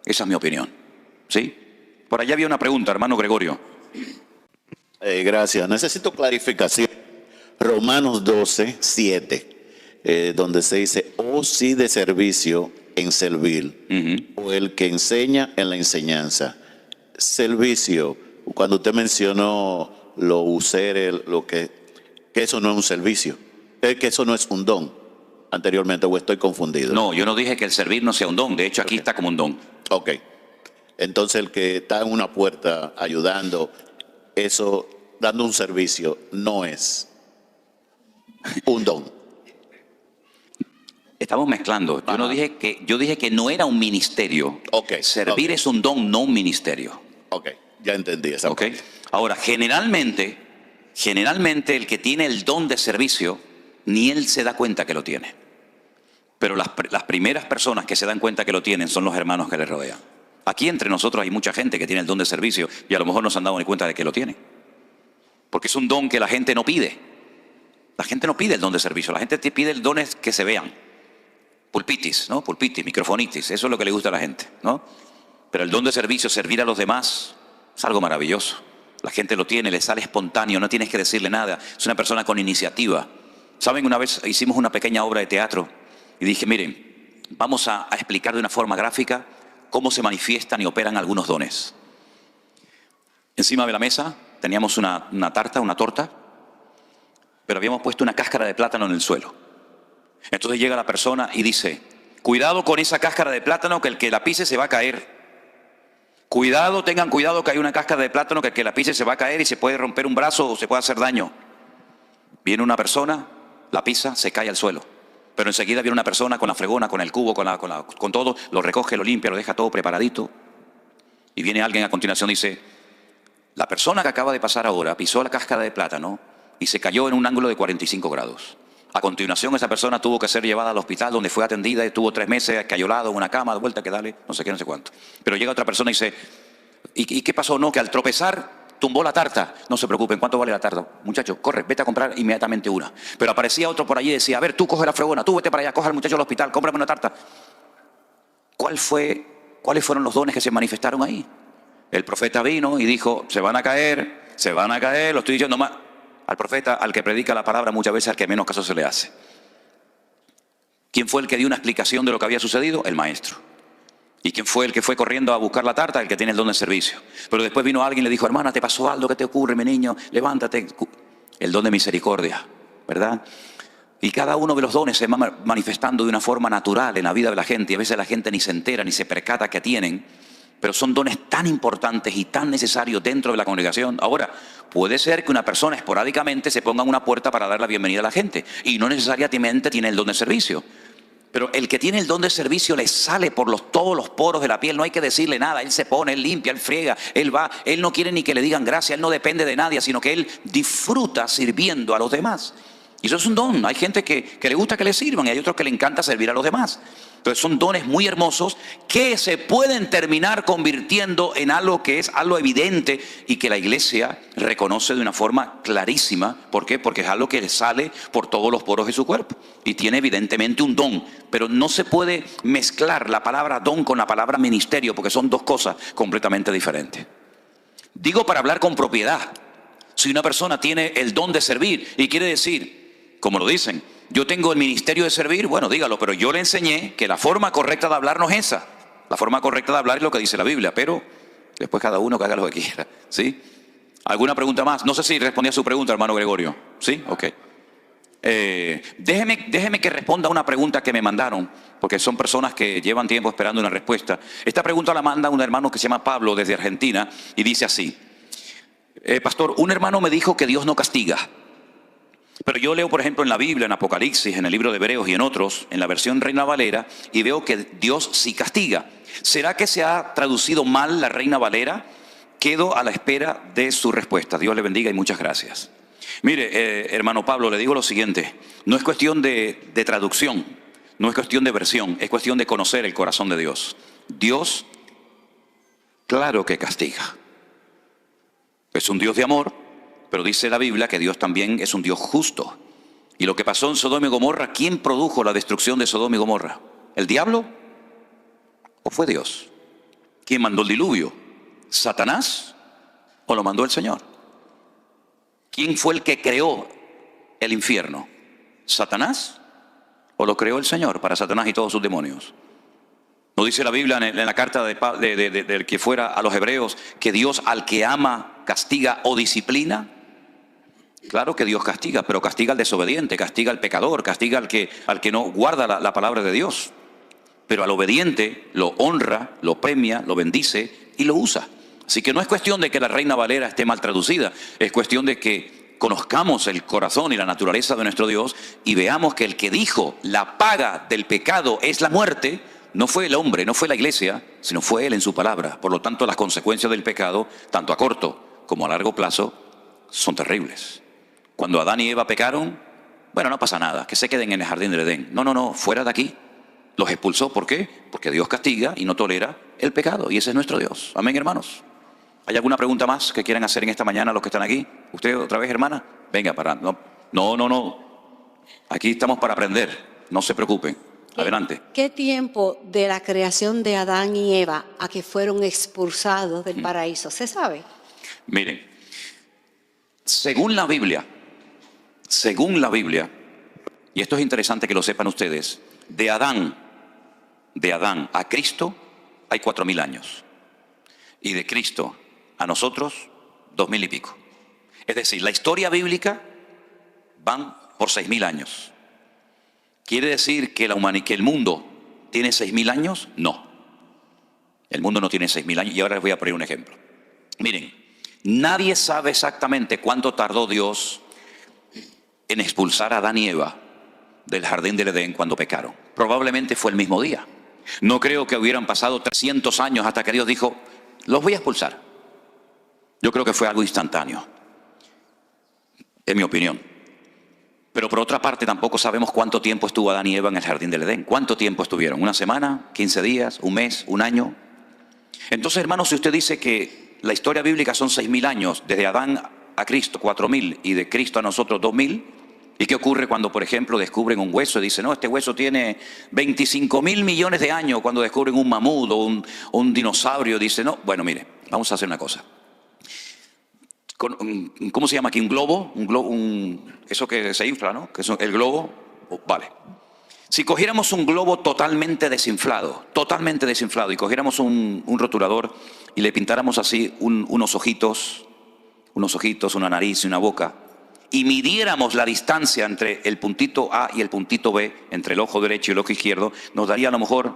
Esa es mi opinión. ¿Sí? Por allá había una pregunta, hermano Gregorio. Gracias. Necesito clarificación. Romanos 12, 7, donde se dice, o si de servicio en servir, o el que enseña en la enseñanza. Servicio, cuando usted mencionó lo usere, que eso no es un servicio, que eso no es un don anteriormente, o estoy confundido. No, yo no dije que el servir no sea un don, de hecho aquí está como un don. Ok, entonces el que está en una puerta ayudando, eso, dando un servicio, no es un don. Estamos mezclando. Yo dije que no era un ministerio. Okay, Servir es un don, no un ministerio. Ok, ya entendí esa parte. Ahora, generalmente el que tiene el don de servicio, ni él se da cuenta que lo tiene. Pero las primeras personas que se dan cuenta que lo tienen son los hermanos que le rodean. Aquí entre nosotros hay mucha gente que tiene el don de servicio y a lo mejor no se han dado ni cuenta de que lo tiene. Porque es un don que la gente no pide. La gente no pide el don de servicio, la gente pide el don que se vean. Pulpitis, ¿no? Pulpitis, microfonitis, eso es lo que le gusta a la gente, ¿no? Pero el don de servicio, servir a los demás, es algo maravilloso. La gente lo tiene, le sale espontáneo, no tienes que decirle nada. Es una persona con iniciativa. ¿Saben? Una vez hicimos una pequeña obra de teatro y dije, miren, vamos a explicar de una forma gráfica cómo se manifiestan y operan algunos dones. Encima de la mesa teníamos una torta, pero habíamos puesto una cáscara de plátano en el suelo. Entonces llega la persona y dice, cuidado con esa cáscara de plátano, que el que la pise se va a caer. Cuidado, tengan cuidado que hay una cáscara de plátano que el que la pise se va a caer y se puede romper un brazo o se puede hacer daño. Viene una persona, la pisa, se cae al suelo. Pero enseguida viene una persona con la fregona, con el cubo, con todo, lo recoge, lo limpia, lo deja todo preparadito. Y viene alguien a continuación y dice, la persona que acaba de pasar ahora pisó la cáscara de plátano y se cayó en un ángulo de 45 grados. A continuación esa persona tuvo que ser llevada al hospital donde fue atendida, estuvo 3 meses cayolado en una cama, de vuelta que dale, no sé qué, no sé cuánto. Pero llega otra persona y dice, ¿y qué pasó? No, que al tropezar tumbó la tarta. No se preocupen, ¿cuánto vale la tarta? Muchacho, corre, vete a comprar inmediatamente una. Pero aparecía otro por allí y decía, a ver, tú coge la fregona, tú vete para allá, coge al muchacho al hospital, cómprame una tarta. ¿Cuáles fueron los dones que se manifestaron ahí? El profeta vino y dijo, se van a caer, lo estoy diciendo más. Al profeta, al que predica la palabra, muchas veces al que menos caso se le hace. ¿Quién fue el que dio una explicación de lo que había sucedido? El maestro. ¿Y quién fue el que fue corriendo a buscar la tarta? El que tiene el don de servicio. Pero después vino alguien y le dijo, hermana, ¿te pasó algo? ¿Qué te ocurre, mi niño? Levántate. El don de misericordia, ¿verdad? Y cada uno de los dones se va manifestando de una forma natural en la vida de la gente. Y a veces la gente ni se entera, ni se percata que tienen. Pero son dones tan importantes y tan necesarios dentro de la congregación. Ahora, puede ser que una persona esporádicamente se ponga en una puerta para dar la bienvenida a la gente. Y no necesariamente tiene el don de servicio. Pero el que tiene el don de servicio le sale por todos los poros de la piel. No hay que decirle nada. Él se pone, él limpia, él friega, él va. Él no quiere ni que le digan gracias. Él no depende de nadie, sino que él disfruta sirviendo a los demás. Y eso es un don. Hay gente que le gusta que le sirvan y hay otros que le encanta servir a los demás. Entonces son dones muy hermosos que se pueden terminar convirtiendo en algo que es algo evidente y que la iglesia reconoce de una forma clarísima. ¿Por qué? Porque es algo que sale por todos los poros de su cuerpo y tiene evidentemente un don. Pero no se puede mezclar la palabra don con la palabra ministerio porque son dos cosas completamente diferentes. Digo para hablar con propiedad. Si una persona tiene el don de servir y quiere decir, como lo dicen, yo tengo el ministerio de servir, bueno, dígalo, pero yo le enseñé que la forma correcta de hablar no es esa. La forma correcta de hablar es lo que dice la Biblia, pero después cada uno que haga lo que quiera, ¿sí? ¿Alguna pregunta más? No sé si respondí a su pregunta, hermano Gregorio. ¿Sí? Ok. Déjeme que responda a una pregunta que me mandaron, porque son personas que llevan tiempo esperando una respuesta. Esta pregunta la manda un hermano que se llama Pablo desde Argentina y dice así. Pastor, un hermano me dijo que Dios no castiga. Pero yo leo, por ejemplo, en la Biblia, en Apocalipsis, en el libro de Hebreos y en otros, en la versión Reina Valera, y veo que Dios sí castiga. ¿Será que se ha traducido mal la Reina Valera? Quedo a la espera de su respuesta. Dios le bendiga y muchas gracias. Mire, hermano Pablo, le digo lo siguiente. No es cuestión de traducción, no es cuestión de versión, es cuestión de conocer el corazón de Dios. Dios, claro que castiga. Es un Dios de amor. Pero dice la Biblia que Dios también es un Dios justo. Y lo que pasó en Sodoma y Gomorra, ¿quién produjo la destrucción de Sodoma y Gomorra? ¿El diablo? ¿O fue Dios? ¿Quién mandó el diluvio? ¿Satanás? ¿O lo mandó el Señor? ¿Quién fue el que creó el infierno? ¿Satanás? ¿O lo creó el Señor para Satanás y todos sus demonios? ¿No dice la Biblia en la carta del que fuera a los hebreos que Dios al que ama castiga o disciplina? Claro que Dios castiga, pero castiga al desobediente, castiga al pecador, castiga al que no guarda la palabra de Dios. Pero al obediente lo honra, lo premia, lo bendice y lo usa. Así que no es cuestión de que la Reina Valera esté mal traducida, es cuestión de que conozcamos el corazón y la naturaleza de nuestro Dios y veamos que el que dijo la paga del pecado es la muerte, no fue el hombre, no fue la iglesia, sino fue Él en su palabra. Por lo tanto, las consecuencias del pecado, tanto a corto como a largo plazo, son terribles. Cuando Adán y Eva pecaron, bueno, no pasa nada, que se queden en el jardín del Edén. No, fuera de aquí. Los expulsó, ¿por qué? Porque Dios castiga y no tolera el pecado, y ese es nuestro Dios. Amén, hermanos. ¿Hay alguna pregunta más que quieran hacer en esta mañana los que están aquí? ¿Usted otra vez, hermana? Venga, no. Aquí estamos para aprender, no se preocupen. Adelante. ¿Qué tiempo de la creación de Adán y Eva a que fueron expulsados del paraíso? ¿Se sabe? Miren, según la Biblia, y esto es interesante que lo sepan ustedes, de Adán a Cristo hay 4.000 años. Y de Cristo a nosotros, 2.000 y pico. Es decir, la historia bíblica van por 6.000 años. ¿Quiere decir que el mundo tiene 6.000 años? No. El mundo no tiene 6.000 años y ahora les voy a poner un ejemplo. Miren, nadie sabe exactamente cuánto tardó Dios en expulsar a Adán y Eva del jardín del Edén cuando pecaron. Probablemente fue el mismo día. No creo que hubieran pasado 300 años hasta que Dios dijo, los voy a expulsar. Yo creo que fue algo instantáneo, en mi opinión. Pero por otra parte tampoco sabemos cuánto tiempo estuvo Adán y Eva en el jardín del Edén. ¿Cuánto tiempo estuvieron? ¿Una semana? ¿15 días? ¿Un mes? ¿Un año? Entonces, hermanos, si usted dice que la historia bíblica son 6.000 años, desde Adán a Cristo 4.000 y de Cristo a nosotros 2.000, ¿y qué ocurre cuando, por ejemplo, descubren un hueso y dicen, no, este hueso tiene 25.000 millones de años? Cuando descubren un mamut o un dinosaurio, dicen, no, bueno, mire, vamos a hacer una cosa. ¿Cómo se llama aquí? ¿Un globo? Eso que se infla, ¿no? Que es el globo. Vale. Si cogiéramos un globo totalmente desinflado, y cogiéramos un rotulador y le pintáramos así unos ojitos, una nariz y una boca, y midiéramos la distancia entre el puntito A y el puntito B, entre el ojo derecho y el ojo izquierdo, nos daría a lo mejor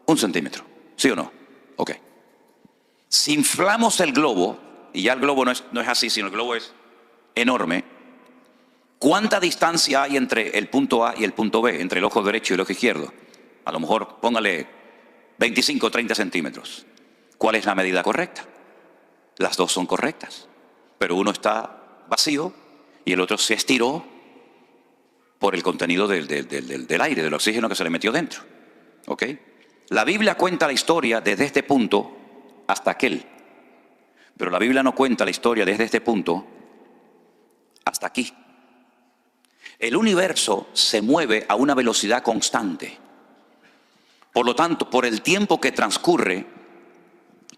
1 centímetro. ¿Sí o no? Ok. Si inflamos el globo, y ya el globo no es así, sino el globo es enorme, ¿cuánta distancia hay entre el punto A y el punto B, entre el ojo derecho y el ojo izquierdo? A lo mejor, póngale 25 o 30 centímetros. ¿Cuál es la medida correcta? Las dos son correctas, pero uno está vacío y el otro se estiró por el contenido del aire, del oxígeno que se le metió dentro. ¿Ok? La Biblia cuenta la historia desde este punto hasta aquel. Pero la Biblia no cuenta la historia desde este punto hasta aquí. El universo se mueve a una velocidad constante. Por lo tanto, por el tiempo que transcurre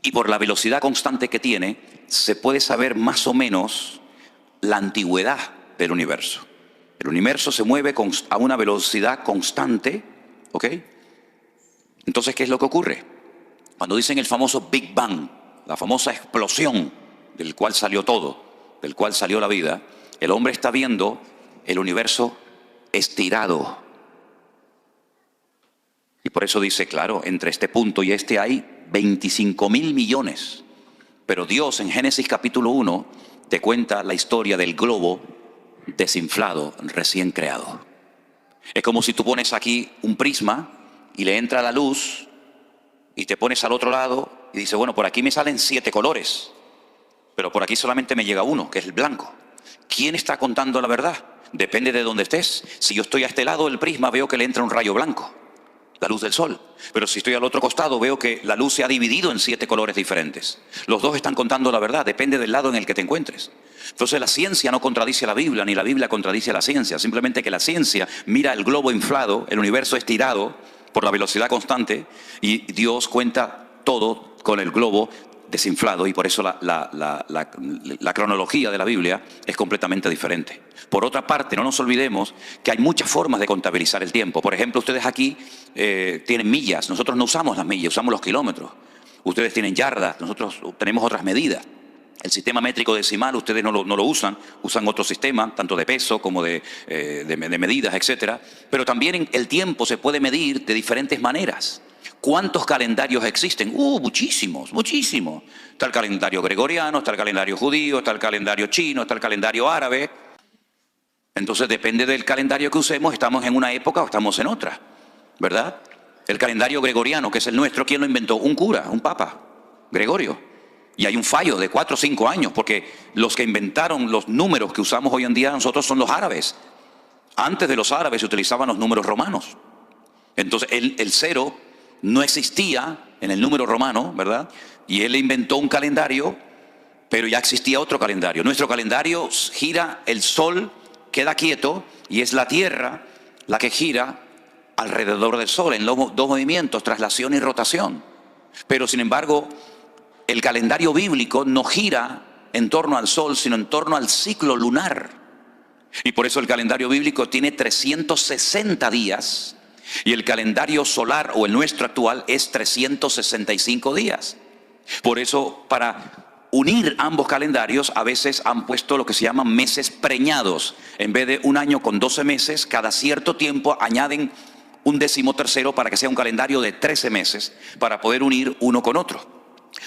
y por la velocidad constante que tiene, se puede saber más o menos la antigüedad del universo. El universo se mueve a una velocidad constante, ¿ok? Entonces, ¿qué es lo que ocurre? Cuando dicen el famoso Big Bang, la famosa explosión del cual salió todo, del cual salió la vida, el hombre está viendo el universo estirado. Y por eso dice, claro, entre este punto y este hay 25.000 millones. Pero Dios en Génesis capítulo 1 te cuenta la historia del globo desinflado, recién creado. Es como si tú pones aquí un prisma y le entra la luz y te pones al otro lado y dices, bueno, por aquí me salen 7 colores, pero por aquí solamente me llega uno, que es el blanco. ¿Quién está contando la verdad? Depende de dónde estés. Si yo estoy a este lado del prisma, veo que le entra un rayo blanco, la luz del sol. Pero si estoy al otro costado, veo que la luz se ha dividido en 7 colores diferentes. Los dos están contando la verdad, depende del lado en el que te encuentres. Entonces la ciencia no contradice a la Biblia, ni la Biblia contradice a la ciencia. Simplemente que la ciencia mira el globo inflado, el universo estirado por la velocidad constante, y Dios cuenta todo con el globo desinflado, y por eso la cronología de la Biblia es completamente diferente. Por otra parte, no nos olvidemos que hay muchas formas de contabilizar el tiempo. Por ejemplo, ustedes aquí tienen millas, nosotros no usamos las millas, usamos los kilómetros. Ustedes tienen yardas, nosotros tenemos otras medidas. El sistema métrico decimal ustedes no lo usan, usan otro sistema, tanto de peso como de medidas, etcétera. Pero también el tiempo se puede medir de diferentes maneras. ¿Cuántos calendarios existen? Muchísimos, muchísimos. Está el calendario gregoriano, está el calendario judío, está el calendario chino, está el calendario árabe. Entonces depende del calendario que usemos, estamos en una época o estamos en otra, ¿verdad? El calendario gregoriano, que es el nuestro, ¿quién lo inventó? Un cura, un papa, Gregorio. Y hay un fallo de 4 o 5 años, porque los que inventaron los números que usamos hoy en día nosotros son los árabes. Antes de los árabes se utilizaban los números romanos. Entonces el cero no existía en el número romano, ¿verdad? Y él inventó un calendario, pero ya existía otro calendario. Nuestro calendario gira, el sol queda quieto y es la Tierra la que gira alrededor del sol en los dos movimientos, traslación y rotación. Pero sin embargo, el calendario bíblico no gira en torno al sol, sino en torno al ciclo lunar. Y por eso el calendario bíblico tiene 360 días y el calendario solar o el nuestro actual es 365 días. Por eso, para unir ambos calendarios, a veces han puesto lo que se llaman meses preñados. En vez de un año con 12 meses, cada cierto tiempo añaden un 13º para que sea un calendario de 13 meses, para poder unir uno con otro.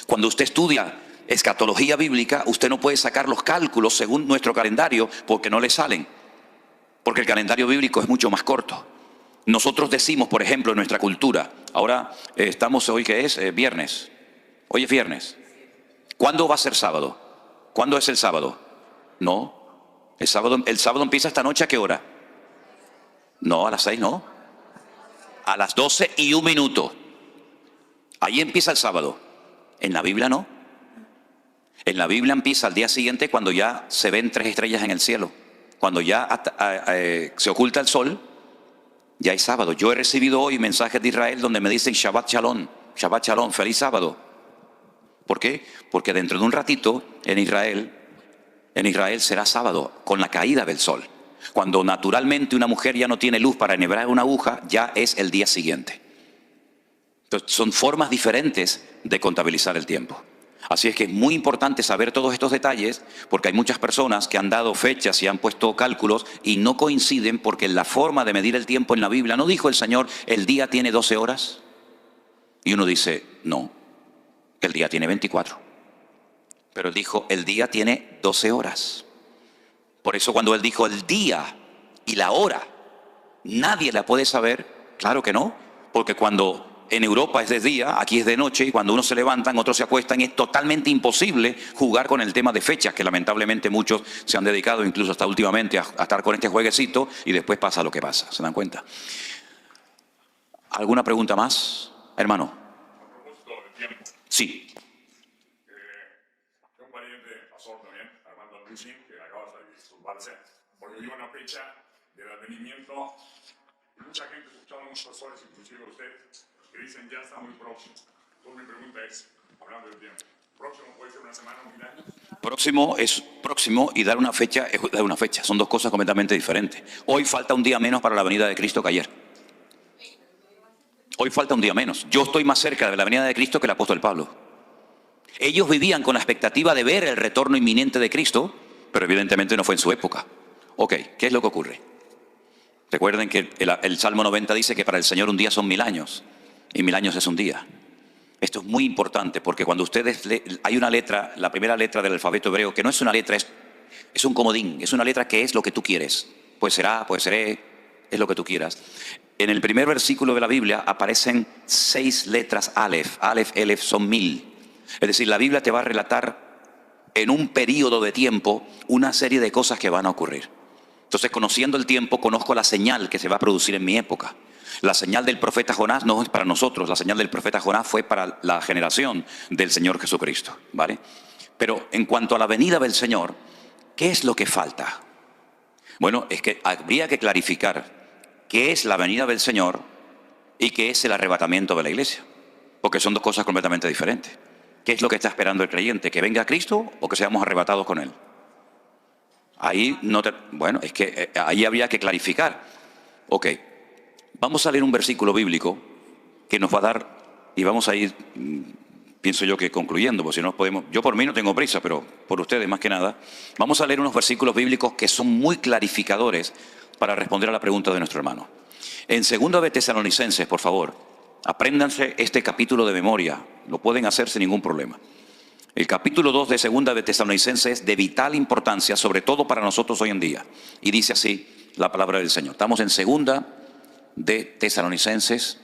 Cuando usted estudia escatología bíblica, usted no puede sacar los cálculos según nuestro calendario porque no le salen. Porque el calendario bíblico es mucho más corto. Nosotros decimos, por ejemplo, en nuestra cultura, ahora estamos hoy que es viernes. Hoy es viernes. ¿Cuándo va a ser sábado? ¿Cuándo es el sábado? No. El sábado empieza esta noche, ¿a qué hora? No, a las 6 no. A las 12:01. Ahí empieza el sábado. En la Biblia no. En la Biblia empieza al día siguiente cuando ya se ven 3 estrellas en el cielo. Cuando ya se oculta el sol, ya es sábado. Yo he recibido hoy mensajes de Israel donde me dicen Shabbat Shalom, Shabbat Shalom, feliz sábado. ¿Por qué? Porque dentro de un ratito en Israel será sábado con la caída del sol. Cuando naturalmente una mujer ya no tiene luz para enhebrar una aguja, ya es el día siguiente. Entonces, son formas diferentes de contabilizar el tiempo. Así es que es muy importante saber todos estos detalles, porque hay muchas personas que han dado fechas y han puesto cálculos y no coinciden, porque la forma de medir el tiempo en la Biblia, ¿no dijo el Señor, el día tiene 12 horas? Y uno dice, no, el día tiene 24. Pero Él dijo, el día tiene 12 horas. Por eso cuando Él dijo el día y la hora, nadie la puede saber, claro que no, porque cuando en Europa es de día, aquí es de noche, y cuando unos se levantan, otros se acuestan, es totalmente imposible jugar con el tema de fechas, que lamentablemente muchos se han dedicado, incluso hasta últimamente, a estar con este jueguecito, y después pasa lo que pasa, ¿se dan cuenta? ¿Alguna pregunta más, hermano? A propósito de tiempo, Sí. un pariente pastor también, Armando Lucy, que acaba de disculparse, porque dio una fecha del advenimiento. Mucha gente, escuchando a unos pastores, inclusive usted, que dicen ya está muy próximo. Entonces mi pregunta es, hablando del tiempo, ¿próximo puede ser una semana o 1000 años? Próximo es próximo y dar una fecha es dar una fecha. Son dos cosas completamente diferentes. Hoy falta un día menos para la venida de Cristo que ayer. Hoy falta un día menos. Yo estoy más cerca de la venida de Cristo que el apóstol Pablo. Ellos vivían con la expectativa de ver el retorno inminente de Cristo, pero evidentemente no fue en su época. Ok, ¿qué es lo que ocurre? Recuerden que el Salmo 90 dice que para el Señor un día son 1000 años y 1000 años es un día. Esto es muy importante porque cuando ustedes hay una letra, la primera letra del alfabeto hebreo, que no es una letra, es un comodín, es una letra que es lo que tú quieres. Pues será, pues seré, es lo que tú quieras. En el primer versículo de la Biblia aparecen 6 letras Aleph. Aleph, Elef son 1000. Es decir, la Biblia te va a relatar en un periodo de tiempo una serie de cosas que van a ocurrir. Entonces, conociendo el tiempo, conozco la señal que se va a producir en mi época. La señal del profeta Jonás no es para nosotros, la señal del profeta Jonás fue para la generación del Señor Jesucristo, ¿vale? Pero en cuanto a la venida del Señor, ¿qué es lo que falta? Bueno, es que habría que clarificar qué es la venida del Señor y qué es el arrebatamiento de la iglesia, porque son dos cosas completamente diferentes. ¿Qué es lo que está esperando el creyente? ¿Que venga Cristo o que seamos arrebatados con Él? Ahí bueno, es que ahí habría que clarificar. Ok, vamos a leer un versículo bíblico que nos va a dar, y vamos a ir, pienso yo que concluyendo, porque si no podemos, yo por mí no tengo prisa, pero por ustedes más que nada, vamos a leer unos versículos bíblicos que son muy clarificadores para responder a la pregunta de nuestro hermano. En 2 de Tesalonicenses, por favor, apréndanse este capítulo de memoria, lo pueden hacer sin ningún problema. El capítulo 2 de 2 de Tesalonicenses es de vital importancia, sobre todo para nosotros hoy en día. Y dice así la palabra del Señor. Estamos en 2 de Tesalonicenses,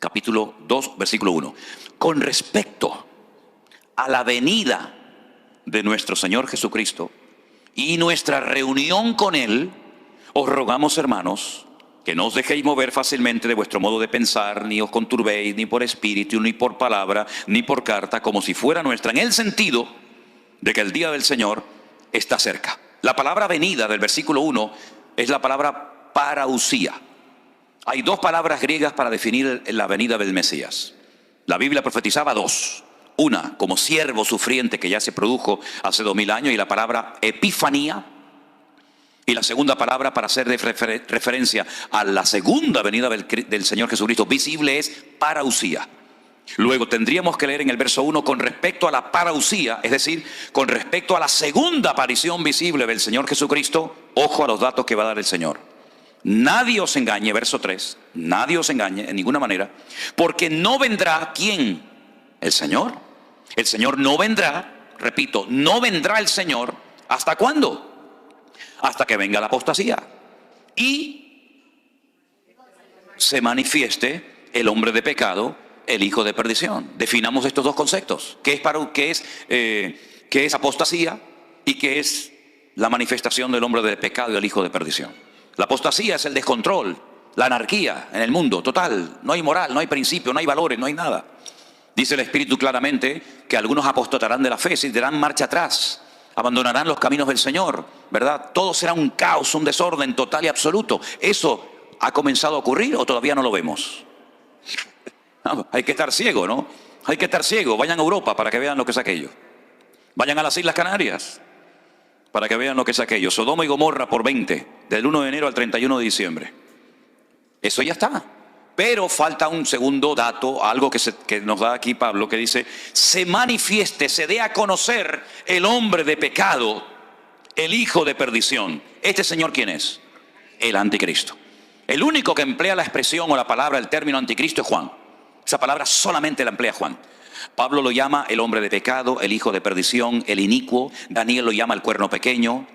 capítulo 2, versículo 1. Con respecto a la venida de nuestro Señor Jesucristo y nuestra reunión con Él, os rogamos, hermanos, que no os dejéis mover fácilmente de vuestro modo de pensar, ni os conturbéis, ni por espíritu, ni por palabra, ni por carta, como si fuera nuestra, en el sentido de que el día del Señor está cerca. La palabra venida del versículo 1 es la palabra parousia. Hay 2 palabras griegas para definir la venida del Mesías. La Biblia profetizaba 2. Una, como siervo sufriente que ya se produjo hace 2000 años, y la palabra epifanía. Y la segunda palabra para hacer referencia a la segunda venida del Señor Jesucristo visible es parousia. Luego tendríamos que leer en el verso 1 con respecto a la parousia, es decir, con respecto a la segunda aparición visible del Señor Jesucristo. Ojo a los datos que va a dar el Señor. Nadie os engañe, verso 3, nadie os engañe en ninguna manera, porque no vendrá, ¿quién? El Señor. El Señor no vendrá, repito, no vendrá el Señor, ¿hasta cuándo? Hasta que venga la apostasía y se manifieste el hombre de pecado, el hijo de perdición. Definamos estos 2 conceptos. ¿Qué es apostasía y qué es la manifestación del hombre de pecado y el hijo de perdición? La apostasía es el descontrol, la anarquía en el mundo total. No hay moral, no hay principio, no hay valores, no hay nada. Dice el Espíritu claramente que algunos apostatarán de la fe, se darán marcha atrás, abandonarán los caminos del Señor, ¿verdad? Todo será un caos, un desorden total y absoluto. ¿Eso ha comenzado a ocurrir o todavía no lo vemos? No, hay que estar ciego, ¿no? Hay que estar ciego. Vayan a Europa para que vean lo que es aquello. Vayan a las Islas Canarias para que vean lo que es aquello. Sodoma y Gomorra por 20, del 1 de enero al 31 de diciembre. Eso ya está. Pero falta un segundo dato, algo que nos da aquí Pablo, que dice: se manifieste, se dé a conocer el hombre de pecado, el hijo de perdición. ¿Este señor quién es? El anticristo. El único que emplea la expresión o la palabra, el término anticristo, es Juan. Esa palabra solamente la emplea Juan. Pablo lo llama el hombre de pecado, el hijo de perdición, el inicuo. Daniel lo llama el cuerno pequeño.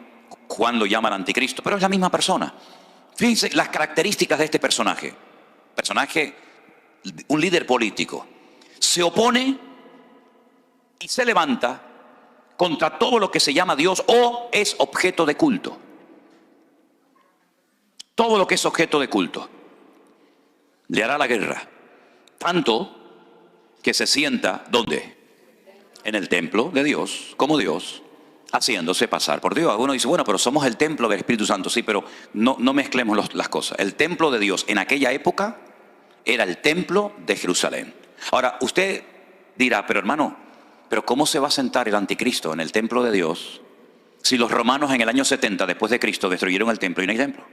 Juan lo llama el anticristo, pero es la misma persona. Fíjense las características de este personaje un líder político, se opone y se levanta contra todo lo que se llama Dios o es objeto de culto. Todo lo que es objeto de culto le hará la guerra. Tanto que se sienta, ¿dónde? En el templo de Dios, como Dios, haciéndose pasar por Dios. Uno dice, bueno, pero somos el templo del Espíritu Santo. Sí, pero no mezclemos las cosas. El templo de Dios en aquella época era el templo de Jerusalén. Ahora, usted dirá, pero hermano, ¿pero cómo se va a sentar el anticristo en el templo de Dios si los romanos en el año 70 después de Cristo destruyeron el templo y no hay templo?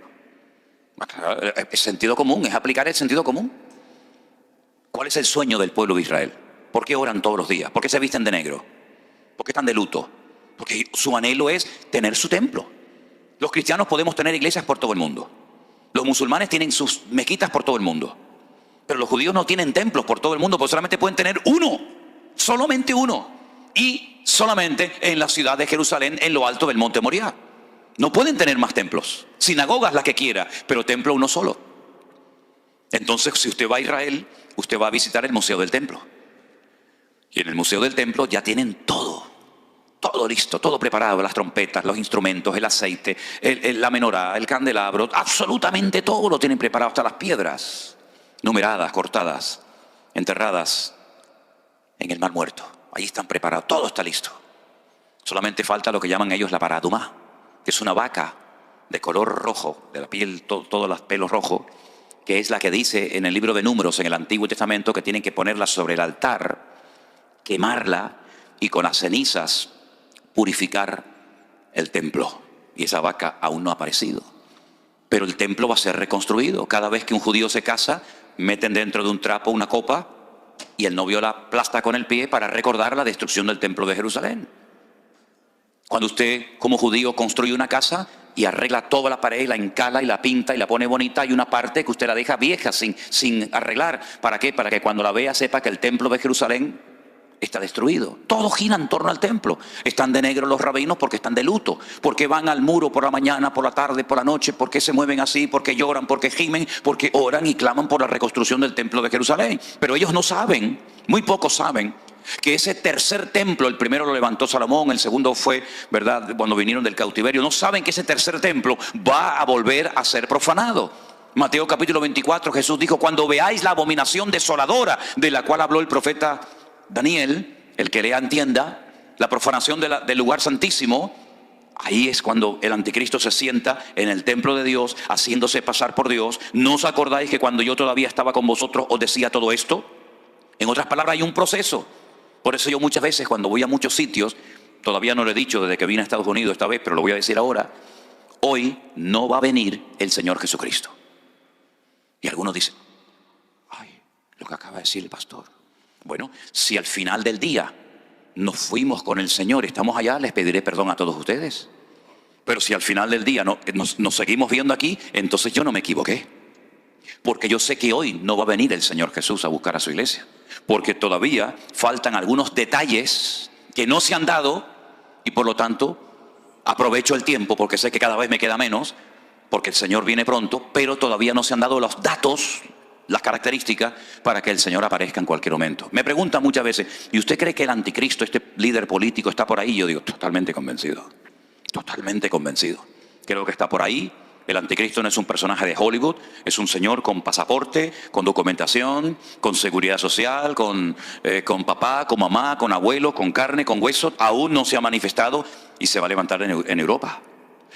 Es sentido común, es aplicar el sentido común. ¿Cuál es el sueño del pueblo de Israel? ¿Por qué oran todos los días? ¿Por qué se visten de negro? ¿Por qué están de luto? Porque su anhelo es tener su templo. Los cristianos podemos tener iglesias por todo el mundo. Los musulmanes tienen sus mezquitas por todo el mundo. Pero los judíos no tienen templos por todo el mundo, porque solamente pueden tener uno. Solamente uno. Y solamente en la ciudad de Jerusalén, en lo alto del monte Moriah. No pueden tener más templos. Sinagogas las que quiera, pero templo uno solo. Entonces, si usted va a Israel, usted va a visitar el Museo del Templo. Y en el Museo del Templo ya tienen todo listo, todo preparado, las trompetas, los instrumentos, el aceite, la menorá, el candelabro, absolutamente todo lo tienen preparado, hasta las piedras, numeradas, cortadas, enterradas en el Mar Muerto. Ahí están preparados, todo está listo. Solamente falta lo que llaman ellos la paradumá, que es una vaca de color rojo, de la piel, todos los pelos rojos, que es la que dice en el libro de Números, en el Antiguo Testamento, que tienen que ponerla sobre el altar, quemarla y con las cenizas purificar el templo. Y esa vaca aún no ha aparecido. Pero el templo va a ser reconstruido. Cada vez que un judío se casa, meten dentro de un trapo una copa y el novio la aplasta con el pie para recordar la destrucción del templo de Jerusalén. Cuando usted como judío construye una casa y arregla toda la pared, la encala y la pinta y la pone bonita, hay una parte que usted la deja vieja sin arreglar. ¿Para qué? Para que cuando la vea sepa que el templo de Jerusalén está destruido. Todo gira en torno al templo. Están de negro los rabinos porque están de luto. Porque van al muro por la mañana, por la tarde, por la noche. Porque se mueven así, porque lloran, porque gimen, porque oran y claman por la reconstrucción del templo de Jerusalén. Pero ellos no saben, muy pocos saben, que ese tercer templo, el primero lo levantó Salomón, el segundo fue, ¿verdad?, cuando vinieron del cautiverio. No saben que ese tercer templo va a volver a ser profanado. Mateo capítulo 24, Jesús dijo, cuando veáis la abominación desoladora de la cual habló el profeta Daniel, el que lea entienda, la profanación del lugar santísimo, ahí es cuando el anticristo se sienta en el templo de Dios, haciéndose pasar por Dios. ¿No os acordáis que cuando yo todavía estaba con vosotros os decía todo esto? En otras palabras, hay un proceso. Por eso yo muchas veces cuando voy a muchos sitios, todavía no lo he dicho desde que vine a Estados Unidos esta vez, pero lo voy a decir ahora, hoy no va a venir el Señor Jesucristo. Y algunos dicen, ay, lo que acaba de decir el pastor. Bueno, si al final del día nos fuimos con el Señor, estamos allá, les pediré perdón a todos ustedes. Pero si al final del día nos seguimos viendo aquí, entonces yo no me equivoqué. Porque yo sé que hoy no va a venir el Señor Jesús a buscar a su iglesia. Porque todavía faltan algunos detalles que no se han dado y por lo tanto aprovecho el tiempo porque sé que cada vez me queda menos, porque el Señor viene pronto, pero todavía no se han dado los datos, las características para que el Señor aparezca en cualquier momento. Me preguntan muchas veces, ¿y usted cree que el anticristo, este líder político, está por ahí? Yo digo, totalmente convencido. Totalmente convencido. Creo que está por ahí. El anticristo no es un personaje de Hollywood, es un señor con pasaporte, con documentación, con seguridad social, con papá, con mamá, con abuelo, con carne, con hueso. Aún no se ha manifestado y se va a levantar en Europa.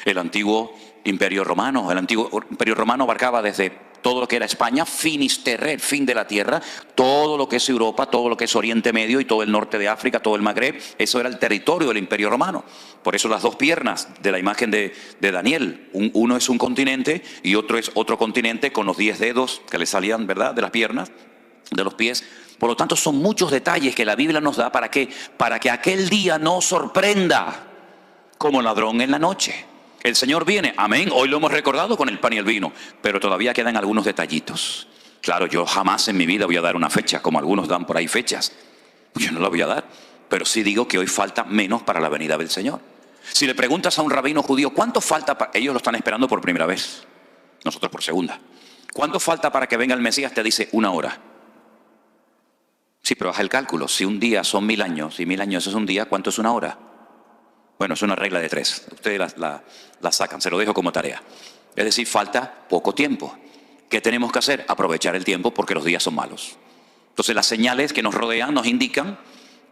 El antiguo imperio romano abarcaba desde todo lo que era España, Finisterre, el fin de la tierra, todo lo que es Europa, todo lo que es Oriente Medio y todo el norte de África, todo el Magreb. Eso era el territorio del imperio romano. Por eso las dos piernas de la imagen de Daniel, uno es un continente y otro es otro continente con los 10 dedos que le salían, ¿verdad?, de las piernas, de los pies. Por lo tanto, son muchos detalles que la Biblia nos da para que aquel día no sorprenda como ladrón en la noche. El Señor viene, amén, hoy lo hemos recordado con el pan y el vino, pero todavía quedan algunos detallitos. Claro, yo jamás en mi vida voy a dar una fecha, como algunos dan por ahí fechas. Yo no la voy a dar, pero sí digo que hoy falta menos para la venida del Señor. Si le preguntas a un rabino judío, ¿cuánto falta para...? Ellos lo están esperando por primera vez, nosotros por segunda. ¿Cuánto falta para que venga el Mesías? Te dice 1 hora. Sí, pero haz el cálculo. Si un día son 1000 años y 1000 años es un día, ¿cuánto es una hora? Bueno, es una regla de 3. Ustedes la sacan, se lo dejo como tarea. Es decir, falta poco tiempo. ¿Qué tenemos que hacer? Aprovechar el tiempo porque los días son malos. Entonces las señales que nos rodean nos indican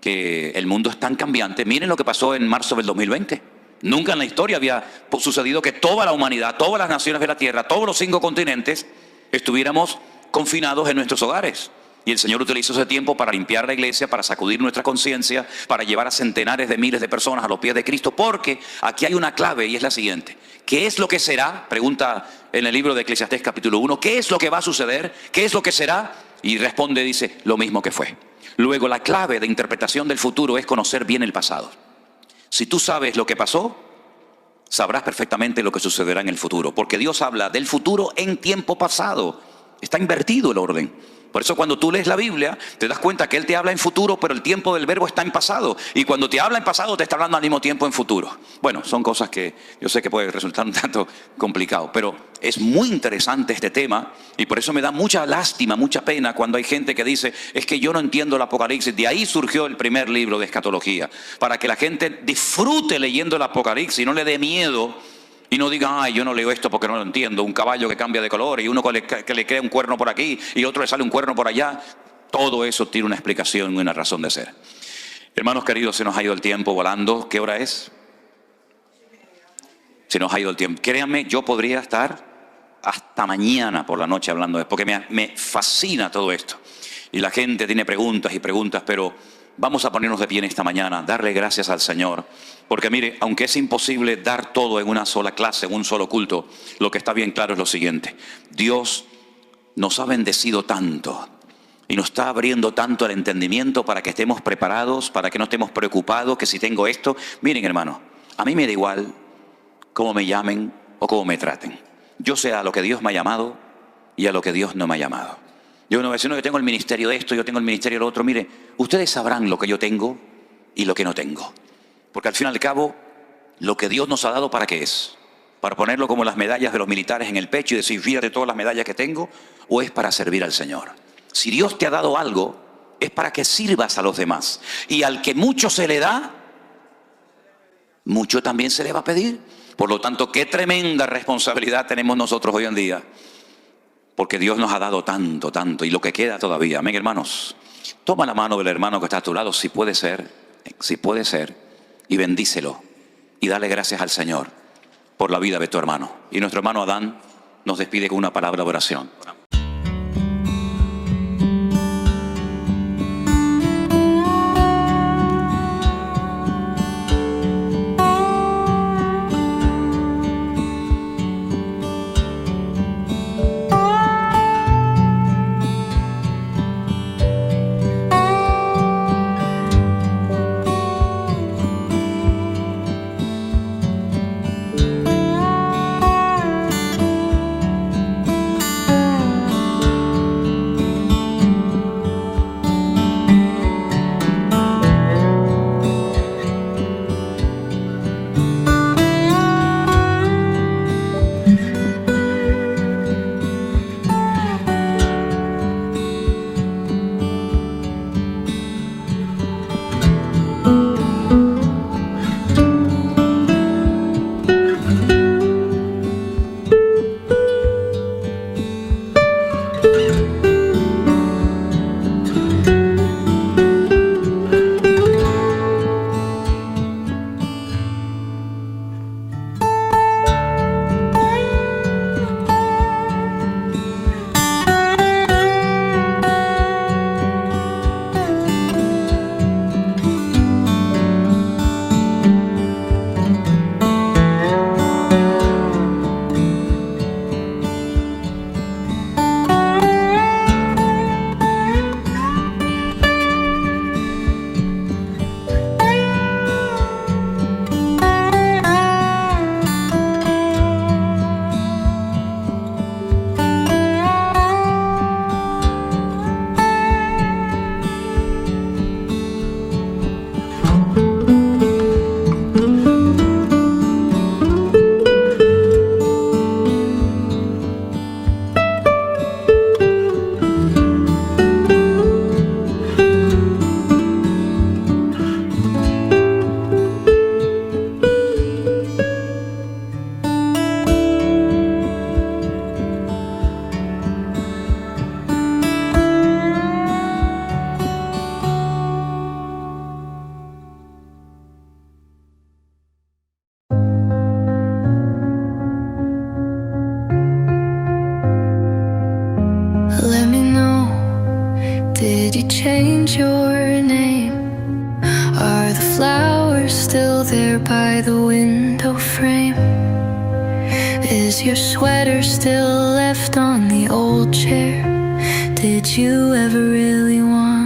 que el mundo es tan cambiante. Miren lo que pasó en marzo del 2020. Nunca en la historia había sucedido que toda la humanidad, todas las naciones de la Tierra, todos los 5 continentes, estuviéramos confinados en nuestros hogares. Y el Señor utilizó ese tiempo para limpiar la iglesia, para sacudir nuestra conciencia, para llevar a centenares de miles de personas a los pies de Cristo. Porque aquí hay una clave y es la siguiente. ¿Qué es lo que será? Pregunta en el libro de Eclesiastés capítulo 1. ¿Qué es lo que va a suceder? ¿Qué es lo que será? Y responde, dice, lo mismo que fue. Luego la clave de interpretación del futuro es conocer bien el pasado. Si tú sabes lo que pasó, sabrás perfectamente lo que sucederá en el futuro. Porque Dios habla del futuro en tiempo pasado. Está invertido el orden. Por eso cuando tú lees la Biblia, te das cuenta que Él te habla en futuro, pero el tiempo del verbo está en pasado. Y cuando te habla en pasado, te está hablando al mismo tiempo en futuro. Bueno, son cosas que yo sé que puede resultar un tanto complicado, pero es muy interesante este tema. Y por eso me da mucha lástima, mucha pena cuando hay gente que dice, es que yo no entiendo el Apocalipsis. De ahí surgió el primer libro de escatología, para que la gente disfrute leyendo el Apocalipsis y no le dé miedo. Y no digan, ay, yo no leo esto porque no lo entiendo. Un caballo que cambia de color y uno que le crea un cuerno por aquí y otro le sale un cuerno por allá. Todo eso tiene una explicación y una razón de ser. Hermanos queridos, se nos ha ido el tiempo volando. ¿Qué hora es? Se nos ha ido el tiempo. Créanme, yo podría estar hasta mañana por la noche hablando de esto, porque me fascina todo esto. Y la gente tiene preguntas y preguntas, pero vamos a ponernos de pie en esta mañana, darle gracias al Señor. Porque mire, aunque es imposible dar todo en una sola clase, en un solo culto, lo que está bien claro es lo siguiente. Dios nos ha bendecido tanto y nos está abriendo tanto el entendimiento para que estemos preparados, para que no estemos preocupados, que si tengo esto. Miren, hermano, a mí me da igual cómo me llamen o cómo me traten. Yo sé a lo que Dios me ha llamado y a lo que Dios no me ha llamado. Yo no voy a decir, no, yo tengo el ministerio de esto, yo tengo el ministerio de lo otro. Mire, ustedes sabrán lo que yo tengo y lo que no tengo. Porque al fin y al cabo, lo que Dios nos ha dado, ¿para qué es? ¿Para ponerlo como las medallas de los militares en el pecho y decir, fíjate todas las medallas que tengo? ¿O es para servir al Señor? Si Dios te ha dado algo, es para que sirvas a los demás. Y al que mucho se le da, mucho también se le va a pedir. Por lo tanto, qué tremenda responsabilidad tenemos nosotros hoy en día. Porque Dios nos ha dado tanto, tanto, y lo que queda todavía. Amén, hermanos. Toma la mano del hermano que está a tu lado, si puede ser, y bendícelo. Y dale gracias al Señor por la vida de tu hermano. Y nuestro hermano Adán nos despide con una palabra de oración. Is your sweater still left on the old chair? Did you ever really want